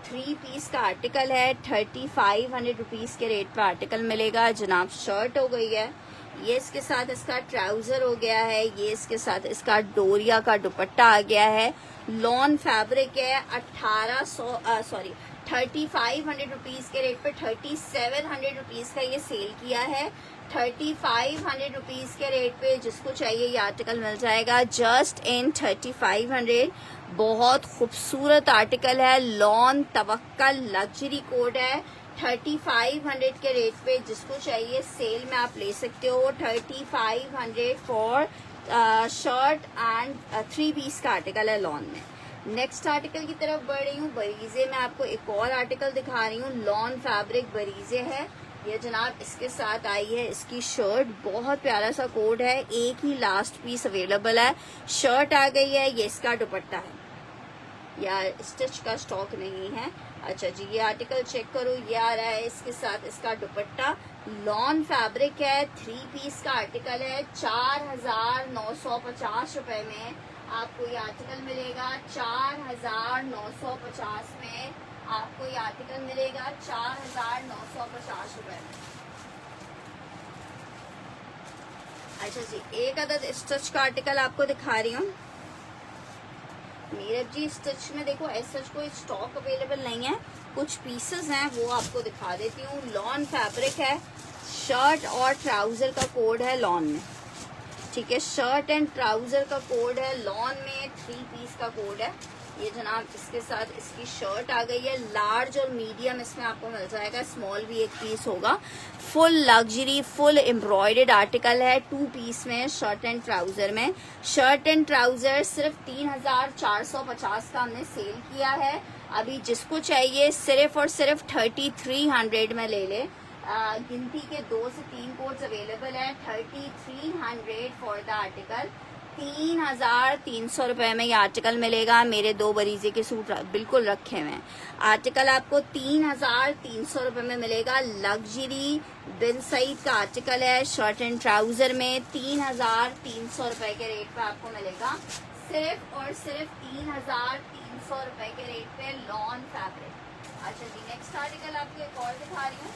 3 पीस का आर्टिकल है, 3500 रुपीज के रेट पे आर्टिकल मिलेगा। जनाब शर्ट हो गई है, ये इसके साथ इसका ट्राउजर हो गया है, ये इसके साथ इसका डोरिया का दुपट्टा आ गया है। लॉन फैब्रिक है, 3500 रुपीज के रेट पे 3700 रुपीज का ये सेल किया है। 3500 रुपीज़ के रेट पे जिसको चाहिए ये आर्टिकल मिल जाएगा, जस्ट इन 3500। बहुत खूबसूरत आर्टिकल है, लॉन तवक्कल लग्जरी कोड है। 3500 के रेट पे जिसको चाहिए सेल में आप ले सकते हो। 3500 फॉर शर्ट एंड 3 पीस का आर्टिकल है लॉन में। नेक्स्ट आर्टिकल की तरफ बढ़ रही हूँ। बरीजे में आपको एक और आर्टिकल दिखा रही हूँ। लॉन फैब्रिक बरीजे है ये जनाब, इसके साथ आई है इसकी शर्ट। बहुत प्यारा सा कोड है, एक ही लास्ट पीस अवेलेबल है। शर्ट आ गई है, ये इसका दुपट्टा है, या स्टिच का स्टॉक नहीं है। अच्छा जी, ये आर्टिकल चेक करो, ये आ रहा है इसके साथ इसका दुपट्टा। लॉन फैब्रिक है, 3 पीस का आर्टिकल है। 4950 रुपए में आपको ये आर्टिकल मिलेगा। 4950 में आपको ये आर्टिकल मिलेगा। 4950 रुपए में। अच्छा जी, एक अदद स्टिच का आर्टिकल आपको दिखा रही हूँ। मीरब जी, स्टिच में देखो ऐसा कोई स्टॉक अवेलेबल नहीं है, कुछ पीसेस हैं वो आपको दिखा देती हूँ। लॉन फैब्रिक है, शर्ट और ट्राउजर का कोड है लॉन में, ठीक है। शर्ट एंड ट्राउजर का कोड है लॉन में, 3 पीस का कोड है ये जनाब। इसके साथ इसकी शर्ट आ गई है। लार्ज और मीडियम इसमें आपको मिल जाएगा, स्मॉल भी एक पीस होगा। Full luxury full embroidered article है, 2 पीस में शर्ट एंड ट्राउजर में। शर्ट एंड ट्राउजर सिर्फ 3450 का हमने सेल किया है। अभी जिसको चाहिए सिर्फ और सिर्फ 3300 में ले ले। गिनती के 2 से 3 कोड्स अवेलेबल है। 3300 फॉर द आर्टिकल। 3300 रुपए में ये आर्टिकल मिलेगा। मेरे 2 बरीजे के सूट बिल्कुल रखे हुए हैं। आर्टिकल आपको 3300 रुपए में मिलेगा। लग्जरी बिन सईद का आर्टिकल है, शर्ट एंड ट्राउजर में। 3300 रुपए के रेट पे आपको मिलेगा। सिर्फ और सिर्फ 3300 रुपए के रेट पे लॉन फैब्रिक। अच्छा जी, नेक्स्ट आर्टिकल आपको एक और दिखा रही हूँ।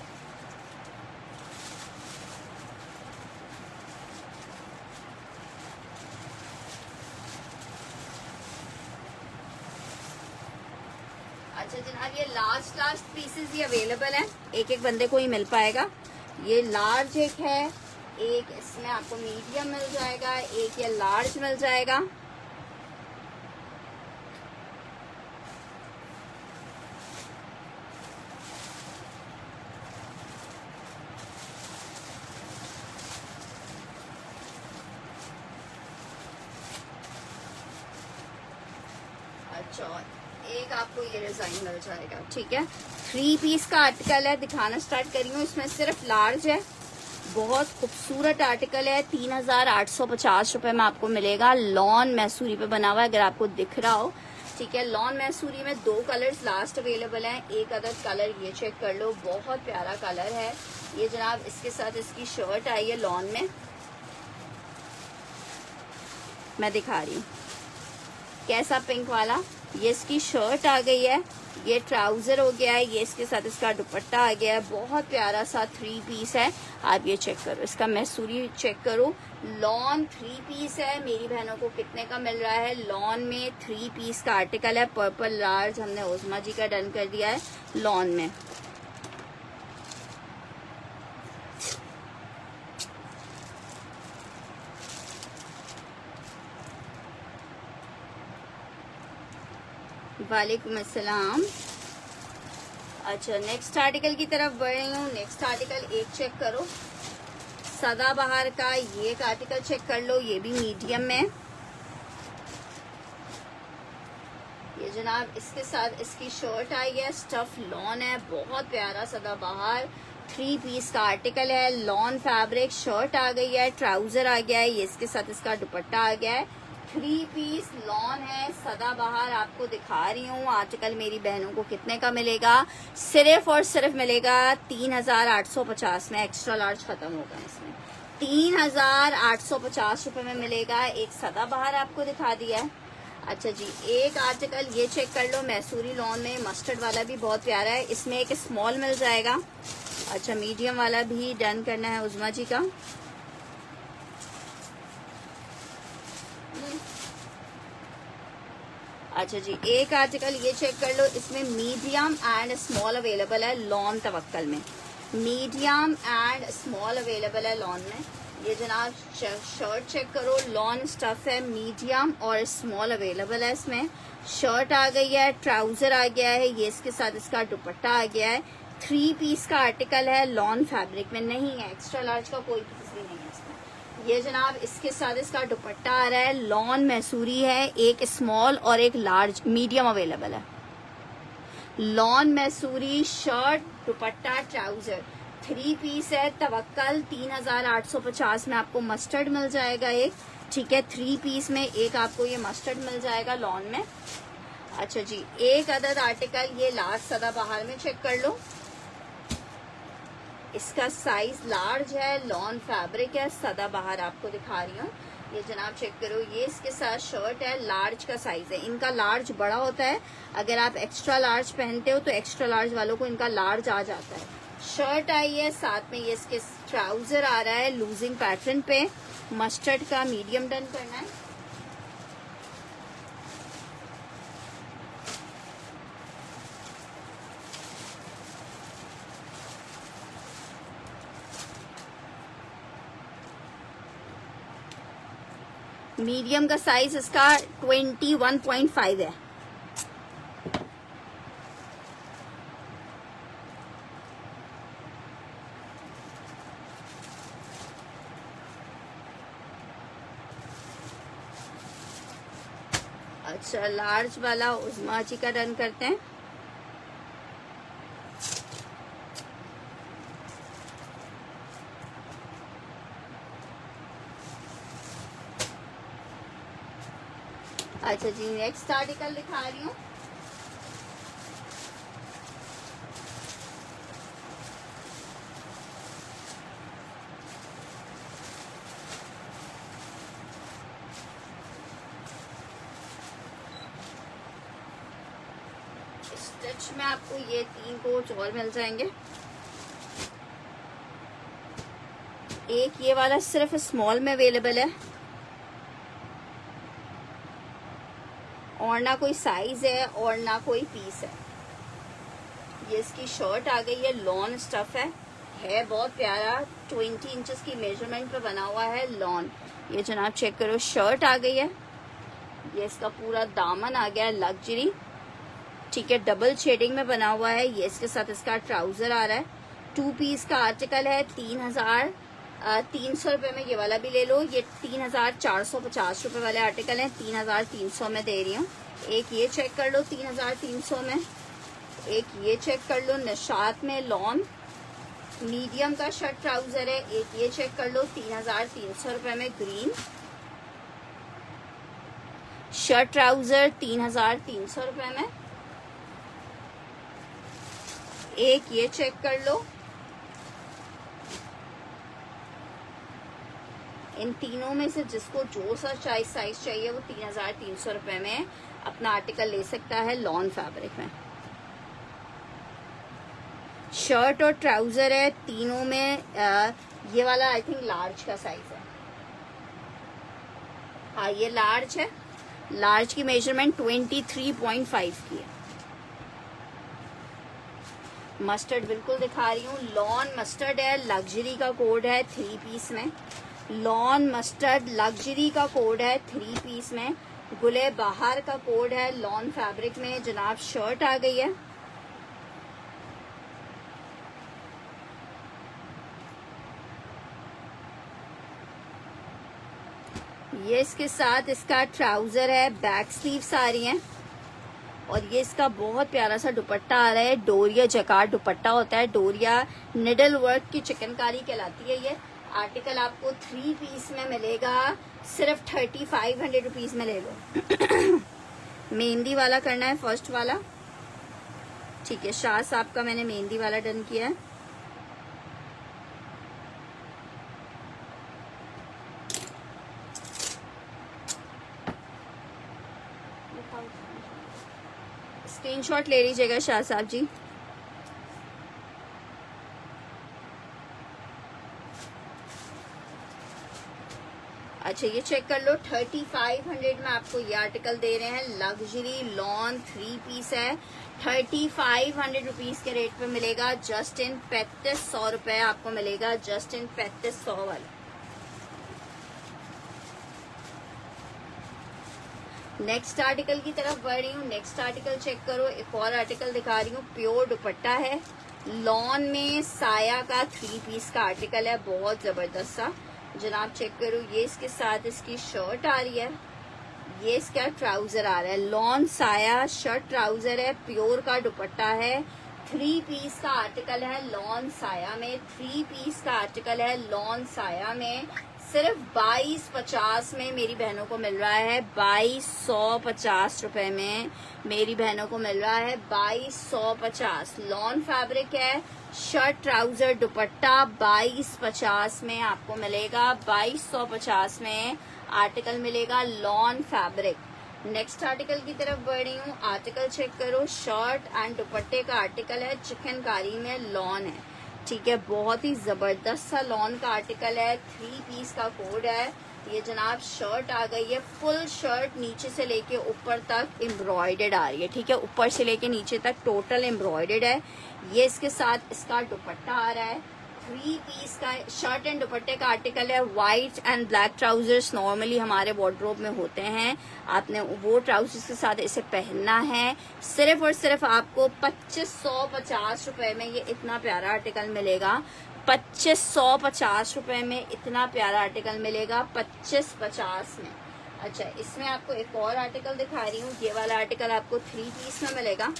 अच्छा जनाब, ये लास्ट पीसेस ही अवेलेबल हैं, एक एक बंदे को ही मिल पाएगा। ये लार्ज एक है, एक इसमें आपको मीडियम मिल जाएगा, एक ये लार्ज मिल जाएगा। अच्छा, एक आपको ये डिजाइन मिल जाएगा, ठीक है। 3 पीस का आर्टिकल है, दिखाना स्टार्ट करी हूँ। इसमें सिर्फ लार्ज है, बहुत खूबसूरत आर्टिकल है। 3850 रुपए में आपको मिलेगा। लॉन मैसूरी पे बना हुआ है, अगर आपको दिख रहा हो, ठीक है। लॉन मैसूरी में 2 कलर्स लास्ट अवेलेबल हैं। एक अदर कलर ये चेक कर लो, बहुत प्यारा कलर है ये जनाब। इसके साथ इसकी शर्ट आई है लॉन में, मैं दिखा रही हूँ कैसा पिंक वाला। ये इसकी शर्ट आ गई है, ये ट्राउजर हो गया है, ये इसके साथ इसका दुपट्टा आ गया है। बहुत प्यारा सा 3 पीस है, आप ये चेक करो, इसका मैसूरी चेक करो। लॉन 3 पीस है। मेरी बहनों को कितने का मिल रहा है? लॉन में 3 पीस का आर्टिकल है। पर्पल लार्ज हमने ओजमा जी का डन कर दिया है लॉन में। वालेकुम अस्सलाम। अच्छा, नेक्स्ट आर्टिकल की तरफ बढ़ रही हूँ। नेक्स्ट आर्टिकल एक चेक करो, सदाबहार का ये एक आर्टिकल चेक कर लो, ये भी मीडियम में। ये जनाब इसके साथ इसकी शर्ट आई है, स्टफ लॉन है, बहुत प्यारा सदाबहार 3 पीस का आर्टिकल है। लॉन फैब्रिक, शर्ट आ गई है, ट्राउजर आ गया है, ये इसके साथ इसका दुपट्टा आ गया है। 3 पीस लॉन है, सदाबहार आपको दिखा रही हूँ। आर्टिकल मेरी बहनों को कितने का मिलेगा? सिर्फ और सिर्फ मिलेगा 3850 में। एक्स्ट्रा लार्ज खत्म होगा इसमें। 3850 रुपए में मिलेगा। एक सदाबहार आपको दिखा दिया है। अच्छा जी, एक आर्टिकल ये चेक कर लो, मैसूरी लॉन में, मस्टर्ड वाला भी बहुत प्यारा है। इसमें एक स्मॉल मिल जाएगा। अच्छा, मीडियम वाला भी डन करना है उजमा जी का। अच्छा जी, एक आर्टिकल ये चेक कर लो, इसमें मीडियम एंड स्मॉल अवेलेबल है लॉन तवक्कल में। मीडियम एंड स्मॉल अवेलेबल है लॉन में। ये जनाब शर्ट चेक करो, लॉन स्टफ है, मीडियम और स्मॉल अवेलेबल है। इसमें शर्ट आ गई है, ट्राउजर आ गया है, ये इसके साथ इसका दुपट्टा आ गया है। 3 पीस का आर्टिकल है, लॉन फैब्रिक में नहीं है, एक्स्ट्रा लार्ज का कोई पीस भी नहीं है इसमें। ये जनाब इसके साथ इसका दुपट्टा आ रहा है, लॉन मैसूरी है, एक स्मॉल और एक लार्ज मीडियम अवेलेबल है। लॉन मैसूरी शर्ट दुपट्टा ट्राउजर 3 पीस है। तवक्कल 3850 में आपको मस्टर्ड मिल जाएगा एक, ठीक है। 3 पीस में एक आपको ये मस्टर्ड मिल जाएगा लॉन में। अच्छा जी, एक अदद आर्टिकल ये लार्ज सदाबहार में चेक कर लो, इसका साइज लार्ज है, लॉन फैब्रिक है, सदाबहार आपको दिखा रही हूँ। ये जनाब चेक करो, ये इसके साथ शर्ट है, लार्ज का साइज है। इनका लार्ज बड़ा होता है, अगर आप एक्स्ट्रा लार्ज पहनते हो तो एक्स्ट्रा लार्ज वालों को इनका लार्ज आ जाता है। शर्ट आई है, साथ में ये इसके ट्राउजर आ रहा है लूजिंग पैटर्न पे, मस्टर्ड का मीडियम डन करना है। मीडियम का साइज इसका 21.5 है। अच्छा, लार्ज वाला उस्मा जी का डन करते हैं। अच्छा जी, नेक्स्ट आर्टिकल दिखा रही हूँ। स्टिच में आपको ये 3 कोच और मिल जाएंगे। एक ये वाला सिर्फ स्मॉल में अवेलेबल है और ना कोई साइज है और ना कोई पीस है। ये इसकी शर्ट आ गई है, लॉन स्टफ है बहुत प्यारा, 20 इंचेस की मेजरमेंट पे बना हुआ है लॉन। ये जनाब चेक करो, शर्ट आ गई है, ये इसका पूरा दामन आ गया है लग्जरी, ठीक है, डबल शेडिंग में बना हुआ है। ये इसके साथ इसका ट्राउजर आ रहा है। 2 पीस का आर्टिकल है, 3,300 रुपये में ये वाला भी ले लो। ये 3,450 रुपये वाले आर्टिकल हैं, 3,300 में दे रही हूँ। एक ये चेक कर लो 3,300 में, एक ये चेक कर लो निशात में लॉन मीडियम का शर्ट ट्राउजर है। एक ये चेक कर लो 3,300 रुपये में ग्रीन शर्ट ट्राउजर, 3,300 रुपये में। एक ये चेक कर लो, इन तीनों में से जिसको जो सा साइज चाहिए वो 3,300 रुपये में अपना आर्टिकल ले सकता है लॉन फैब्रिक में। शर्ट और ट्राउजर है तीनों में। ये वाला आई थिंक लार्ज का साइज है, हाँ ये लार्ज है। लार्ज की मेजरमेंट 23.5 की है। मस्टर्ड बिल्कुल दिखा रही हूँ, लॉन मस्टर्ड है, लग्जरी का कोड है 3 पीस में। लॉन मस्टर्ड लग्जरी का कोड है 3 पीस में। गुले बहार का कोड है लॉन फैब्रिक में। जनाब शर्ट आ गई है, ये इसके साथ इसका ट्राउजर है, बैक स्लीव्स आ रही हैं और ये इसका बहुत प्यारा सा दुपट्टा आ रहा है। डोरिया जकार्ड दुपट्टा होता है, डोरिया निडल वर्क की चिकनकारी कहलाती है। ये आर्टिकल आपको 3 पीस में मिलेगा, सिर्फ 3,500 रुपीज में ले लो। मेहंदी वाला करना है फर्स्ट वाला, ठीक है। शाह साहब का मैंने मेहंदी वाला डन किया है। स्क्रीनशॉट ले लीजिएगा शाह साहब जी। अच्छा ये चेक कर लो, 3500 में आपको ये आर्टिकल दे रहे हैं। लग्जरी लॉन 3 पीस है, 3500 रुपीज के रेट पे मिलेगा। जस्ट इन 3500 रुपए आपको मिलेगा, जस्ट इन 3500 वाला। नेक्स्ट आर्टिकल की तरफ बढ़ रही हूँ। नेक्स्ट आर्टिकल चेक करो, एक और आर्टिकल दिखा रही हूँ। प्योर दुपट्टा है, लॉन में साया का 3 पीस का आर्टिकल है, बहुत जबरदस्त सा। जनाब चेक करो, ये इसके साथ इसकी शर्ट आ रही है, ये इसका ट्राउजर आ रहा है। लॉन साया शर्ट ट्राउजर है, प्योर का दुपट्टा है, 3 पीस का आर्टिकल है लॉन साया में। 3 पीस का आर्टिकल है लॉन साया में, सिर्फ 2250 में मेरी बहनों को मिल रहा है। 2250 रुपए में मेरी बहनों को मिल रहा है, 2250। लॉन फैब्रिक है, शर्ट ट्राउजर दुपट्टा 2250 में आपको मिलेगा। 2250 में आर्टिकल मिलेगा लॉन फैब्रिक। नेक्स्ट आर्टिकल की तरफ बढ़ रही हूँ। आर्टिकल चेक करो, शर्ट एंड दुपट्टे का आर्टिकल है, चिकनकारी में लॉन है, ठीक है। बहुत ही जबरदस्त सा लॉन का आर्टिकल है, 3 पीस का कोड है। ये जनाब शर्ट आ गई है, फुल शर्ट नीचे से लेके ऊपर तक एम्ब्रॉयडर्ड आ रही है, ठीक है। ऊपर से लेके नीचे तक टोटल एम्ब्रॉयडर्ड है। ये इसके साथ इसका दुपट्टा आ रहा है, 3 पीस का शर्ट एंड दुपट्टे का आर्टिकल है। White and black trousers normally हमारे वार्डरोब में होते हैं, आपने वो ट्राउजर्स के साथ इसे पहनना है। सिर्फ और सिर्फ आपको 2550 रुपए में ये इतना प्यारा आर्टिकल मिलेगा। 2550 रुपए में इतना प्यारा आर्टिकल मिलेगा, 2550 में। अच्छा इसमें आपको एक और आर्टिकल दिखा रही हूँ। ये वाला आर्टिकल आपको 3 पीस में मिलेगा।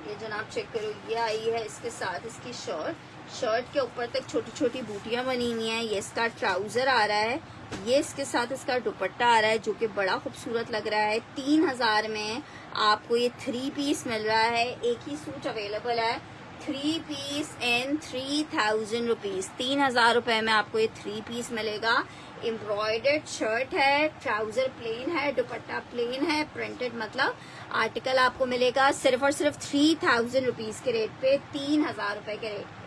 ये जनाब चेक करो, ये आई है इसके साथ इसकी शर्ट के ऊपर तक छोटी छोटी बूटियां बनी हुई हैं। ये इसका ट्राउजर आ रहा है, ये इसके साथ इसका दुपट्टा आ रहा है, जो कि बड़ा खूबसूरत लग रहा है। 3000 में आपको ये 3 पीस मिल रहा है। एक ही सूट अवेलेबल है, 3 पीस इन 3000 रुपीज। 3000 रुपए में आपको ये 3 पीस मिलेगा। एम्ब्रॉयडर्ड शर्ट है, ट्राउजर प्लेन है, दुपट्टा प्लेन है, प्रिंटेड मतलब आर्टिकल आपको मिलेगा सिर्फ और सिर्फ 3000 रुपीज के रेट पे, 3000 रुपए के रेट पे।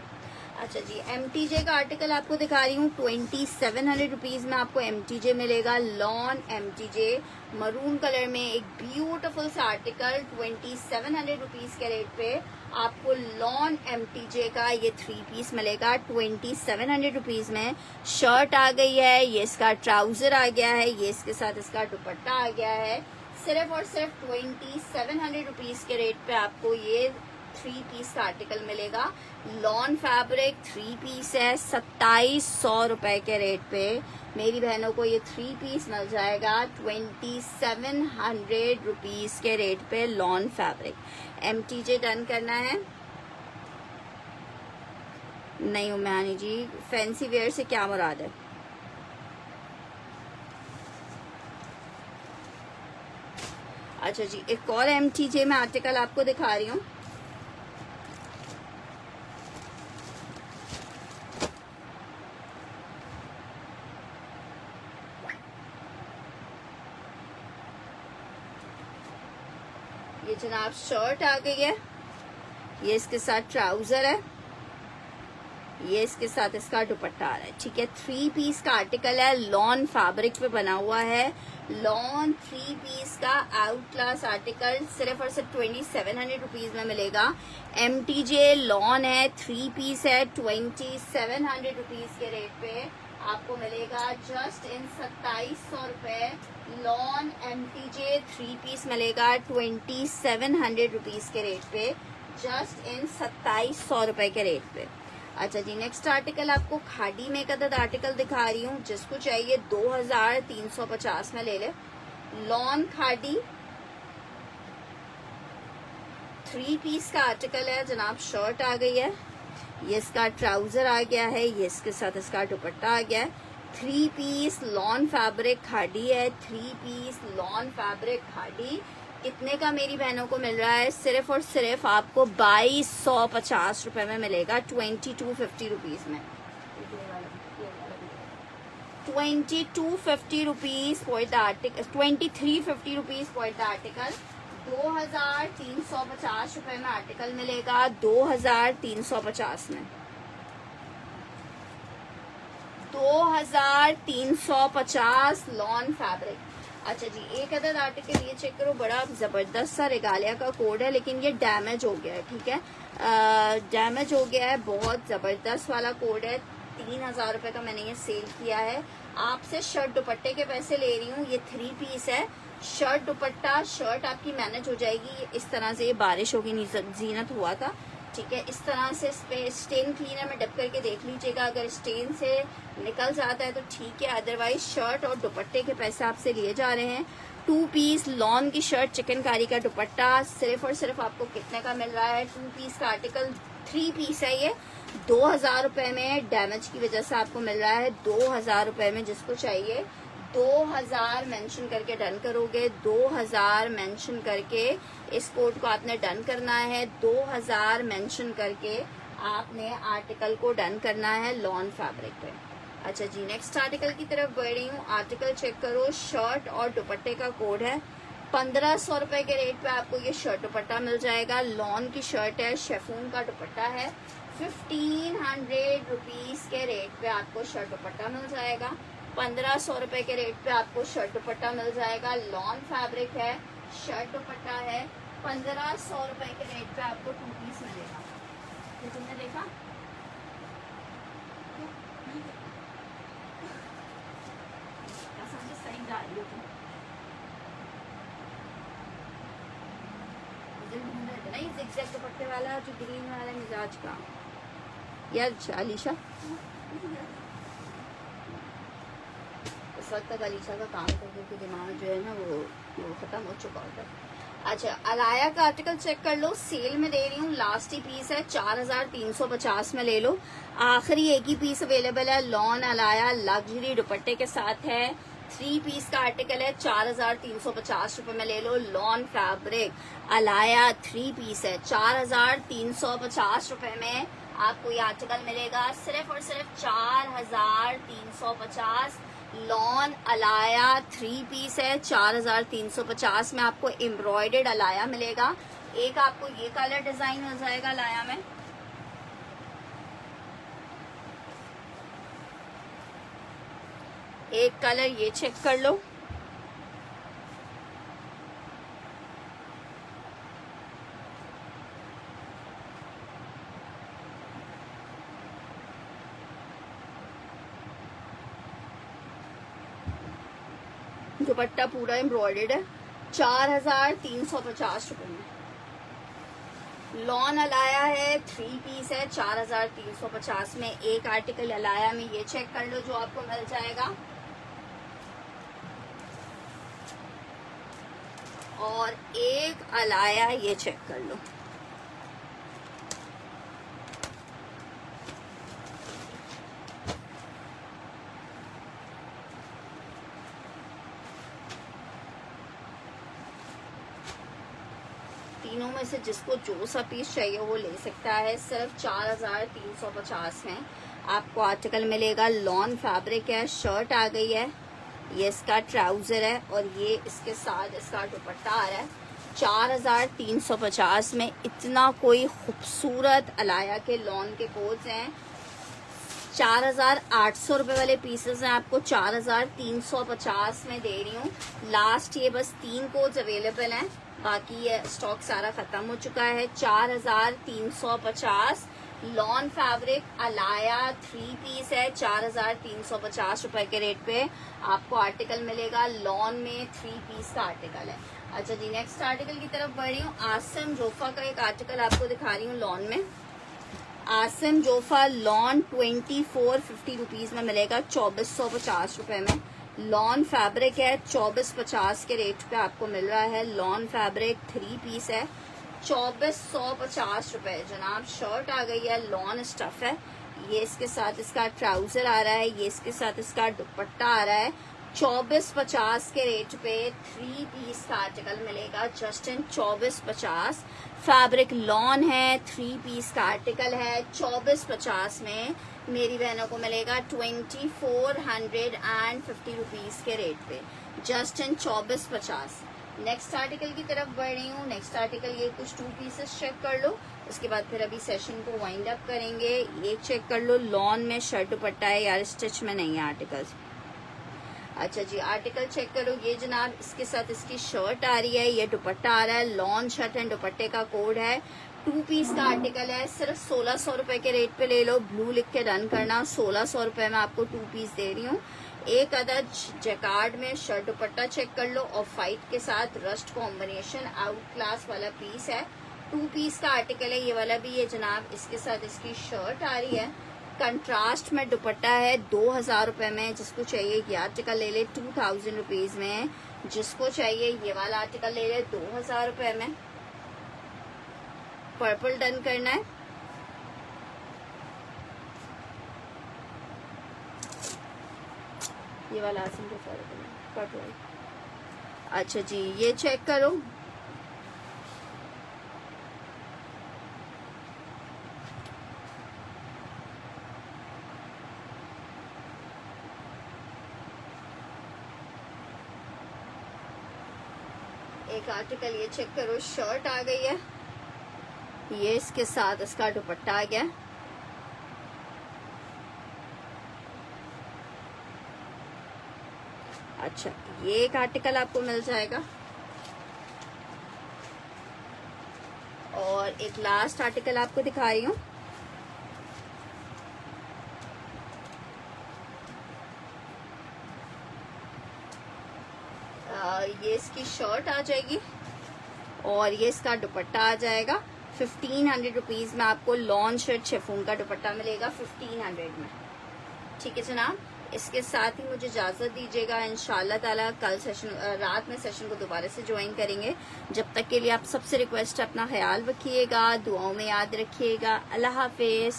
अच्छा जी, MTJ का आर्टिकल आपको दिखा रही हूँ। 2700 रुपीज में आपको MTJ मिलेगा, लॉन MTJ मरून कलर में एक ब्यूटीफुल सा आर्टिकल 2700 रुपीज के रेट पे आपको लॉन MTJ का ये 3 पीस मिलेगा 2700 रुपीज में। शर्ट आ गई है, ये इसका ट्राउजर आ गया है, ये इसके साथ इसका दुपट्टा आ गया है। सिर्फ और सिर्फ 2700 रुपीज के रेट पे आपको ये 3 पीस का आर्टिकल मिलेगा। लॉन फैब्रिक 3 पीस है, 2700 रुपए के रेट पे मेरी बहनों को ये 3 पीस मिल जाएगा 2700 रुपीज के रेट पे। लॉन फैब्रिक MTJ डन करना है। नहीं उम्यानी जी, फैंसी वेयर से क्या मुराद है? अच्छा जी, एक और MTJ में आर्टिकल आपको दिखा रही हूँ। ये जनाब शर्ट आ गई है, ये इसके साथ ट्राउजर है, ये इसके साथ इसका दुपट्टा आ रहा है, ठीक है। 3 पीस का आर्टिकल है, लॉन फैब्रिक पे बना हुआ है। लॉन 3 पीस का आउट क्लास आर्टिकल सिर्फ और सिर्फ 2700 रुपीज में मिलेगा। MTJ लॉन है, 3 पीस है, 2700 रुपीज के रेट पे आपको मिलेगा जस्ट इन 2700 रुपए। लॉन MTJ 3 पीस मिलेगा 2700 रुपीज के रेट पे, जस्ट इन 2700 रुपए के रेट पे। अच्छा जी, नेक्स्ट आर्टिकल आपको खादी में एक आर्टिकल दिखा रही हूँ, जिसको चाहिए 2350 में ले ले। लॉन खादी 3 पीस का आर्टिकल है जनाब। शर्ट आ गई है, ये इसका ट्राउजर आ गया है, ये इसके साथ इसका दुपट्टा आ गया है। 3 पीस लॉन फैब्रिक खादी है, 3 पीस लॉन फैब्रिक खादी कितने का मेरी बहनों को मिल रहा है? सिर्फ और सिर्फ आपको 2250 रुपए में मिलेगा, 2250 रुपीज में। 2250 rupees for the article, 2350 rupees for the article. 2350 रुपए में आर्टिकल मिलेगा, 2350 में, 2350 लॉन फैब्रिक। अच्छा जी, एक अदर आर्टिकल ये चेक करो, बड़ा जबरदस्त सा रेगालिया का कोड है, लेकिन ये डैमेज हो गया है, ठीक है, डैमेज हो गया है, बहुत जबरदस्त वाला कोड है। 3000 रुपए का मैंने ये सेल किया है। आपसे शर्ट दुपट्टे के पैसे ले रही हूँ। ये 3 पीस है, शर्ट दुपट्टा, शर्ट आपकी मैनेज हो जाएगी। इस तरह से ये बारिश होगी, जीनत हुआ था, ठीक है, इस तरह से स्टेन क्लीनर में डब करके देख लीजिएगा, अगर स्टेन से निकल जाता है तो ठीक है, अदरवाइज शर्ट और दुपट्टे के पैसे आपसे लिए जा रहे हैं। 2 पीस लॉन की शर्ट, चिकनकारी का दुपट्टा, सिर्फ और सिर्फ आपको कितने का मिल रहा है? 2 पीस का आर्टिकल, 3 पीस है ये, 2000 रुपए में। डैमेज की वजह से आपको मिल रहा है 2000 रुपए में। जिसको चाहिए 2000 मेंशन करके डन करोगे, 2000 मेंशन करके इस कोड को आपने डन करना है, 2000 मेंशन करके आपने आर्टिकल को डन करना है लॉन फैब्रिक पे। अच्छा जी, नेक्स्ट आर्टिकल की तरफ बढ़ रही हूँ। आर्टिकल चेक करो, शर्ट और दुपट्टे का कोड है। 1500 रुपए के रेट पे आपको ये शर्ट दुपट्टा मिल जाएगा। लॉन की शर्ट है, शेफून का दुपट्टा है। 1500 रुपीज के रेट पे आपको शर्ट दुपट्टा मिल जाएगा। 1500 रुपए के रेट पे आपको शर्ट दुपट्टा मिल जाएगा। लॉन फैब्रिक है, शर्ट दुपट्टा है। 1500 रुपए के रेट पे आपको 2 पीस मिलेगा। तो तुमने देखा, सही जा रही हो तुम, ढूंढ रहे थे ना ये ज़िगज़ैग दुपट्टे वाला, जो ग्रीन वाला मिजाज का यार। अलीशा, इस वक्त तक अलीशा का काम करके दिमाग जो है ना वो खत्म हो चुका होता है। अच्छा, अलाया का आर्टिकल चेक कर लो, सेल में दे रही हूँ, लास्ट ही पीस है, 4350 में ले लो। आखिरी एक ही पीस अवेलेबल है, लॉन अलाया लग्जरी दुपट्टे के साथ है। 3 पीस का आर्टिकल है, 4350 रुपए में ले लो। लॉन फैब्रिक अलाया 3 पीस है, 4350 रुपए में आपको ये आर्टिकल मिलेगा। सिर्फ और सिर्फ 4350। लॉन अलाया 3 पीस है, 4350 में आपको एम्ब्रॉयडर्ड अलाया मिलेगा। एक आपको ये कलर डिजाइन मिल जाएगा अलाया में, एक कलर ये चेक कर लो, दुपट्टा पूरा एम्ब्रॉयडर्ड है, 4350 रुपए में। लॉन अलाया है, 3 पीस है, 4350 में। एक आर्टिकल अलाया में ये चेक कर लो जो आपको मिल जाएगा, और एक अलाया ये चेक कर लो। तीनों में से जिसको जो सा पीस चाहिए वो ले सकता है। सिर्फ 4350 में आपको आर्टिकल मिलेगा। लॉन फैब्रिक है, शर्ट आ गई है, ये इसका ट्राउजर है, और ये इसके साथ इसका दुपट्टा आ रहा है। 4350 में इतना कोई खूबसूरत अलाया के लॉन के कोट्स हैं। 4800 रुपए वाले पीसेस हैं, आपको 4350 में दे रही हूँ। लास्ट ये बस 3 कोड्स अवेलेबल हैं, बाकी ये स्टॉक सारा खत्म हो चुका है। 4350 लॉन फैब्रिक अलाया 3 पीस है, 4350 रुपए के रेट पे आपको आर्टिकल मिलेगा। लॉन में 3 पीस का आर्टिकल है। अच्छा जी, नेक्स्ट आर्टिकल की तरफ बढ़ रही हूँ। आसम जोफा का एक आर्टिकल आपको दिखा रही हूँ लॉन में। आसम जोफा लॉन 2450 रुपीज में मिलेगा, 2450 रुपए में। लॉन फैब्रिक है, 2450 के रेट पे आपको मिल रहा है। लॉन फैब्रिक 3 पीस है, 2450 रुपए जनाब। शर्ट आ गई है, लॉन स्टफ है, ये इसके साथ इसका ट्राउजर आ रहा है, ये इसके साथ इसका दुपट्टा आ रहा है। 2450 के रेट पे 3 पीस का आर्टिकल मिलेगा, जस्ट इन 2450। फैब्रिक लॉन है, 3 पीस का आर्टिकल है, 2450 में मेरी बहनों को मिलेगा 2450 रुपीज के रेट पे, जस्ट इन 2450। नेक्स्ट आर्टिकल की तरफ बढ़ रही हूँ। नेक्स्ट आर्टिकल ये कुछ 2 पीसेस चेक कर लो, उसके बाद फिर अभी सेशन को वाइंड अप करेंगे। ये चेक कर लो, लॉन में शर्ट दुपट्टा है यार, स्टिच में नहीं है आर्टिकल्स। अच्छा जी, आर्टिकल चेक करो, ये जनाब इसके साथ इसकी शर्ट आ रही है, ये दुपट्टा आ रहा है, लॉन शर्ट एंड दुपट्टे का कोड है। 2 पीस का आर्टिकल है, सिर्फ 1600 रुपए के रेट पे ले लो, ब्लू लिख के डन करना। 1600 रुपए में आपको 2 पीस दे रही हूँ। एक अदद जैकार्ड में शर्ट दुपट्टा चेक कर लो, और फाइट के साथ रस्ट कॉम्बिनेशन आउट क्लास वाला पीस है। 2 पीस का आर्टिकल है ये वाला भी, ये जनाब इसके साथ इसकी शर्ट आ रही है, कंट्रास्ट में दुपट्टा है 2000 रुपए में। जिसको चाहिए ये आर्टिकल ले ले 2000 रुपीज में, जिसको चाहिए ये वाला आर्टिकल ले ले 2000 रुपए में। पर्पल डन करना है। ये वाला आसिम के पर्पल। अच्छा जी, ये चेक करो, एक आर्टिकल ये चेक करो, शर्ट आ गई है, ये इसके साथ इसका दुपट्टा आ गया। अच्छा, ये एक आर्टिकल आपको मिल जाएगा, और एक लास्ट आर्टिकल आपको दिखा रही हूँ। ये इसकी शर्ट आ जाएगी और ये इसका दुपट्टा आ जाएगा। 1500 रुपीज में आपको लॉन शर्ट शिफॉन का दुपट्टा मिलेगा 1500 में। ठीक है जनाब, इसके साथ ही मुझे इजाजत दीजिएगा। इंशाल्लाह ताला कल सेशन रात में सेशन को दोबारा से ज्वाइन करेंगे। जब तक के लिए आप सबसे रिक्वेस्ट है, अपना ख्याल रखिएगा, दुआओं में याद रखिएगा। अल्लाह हाफिज।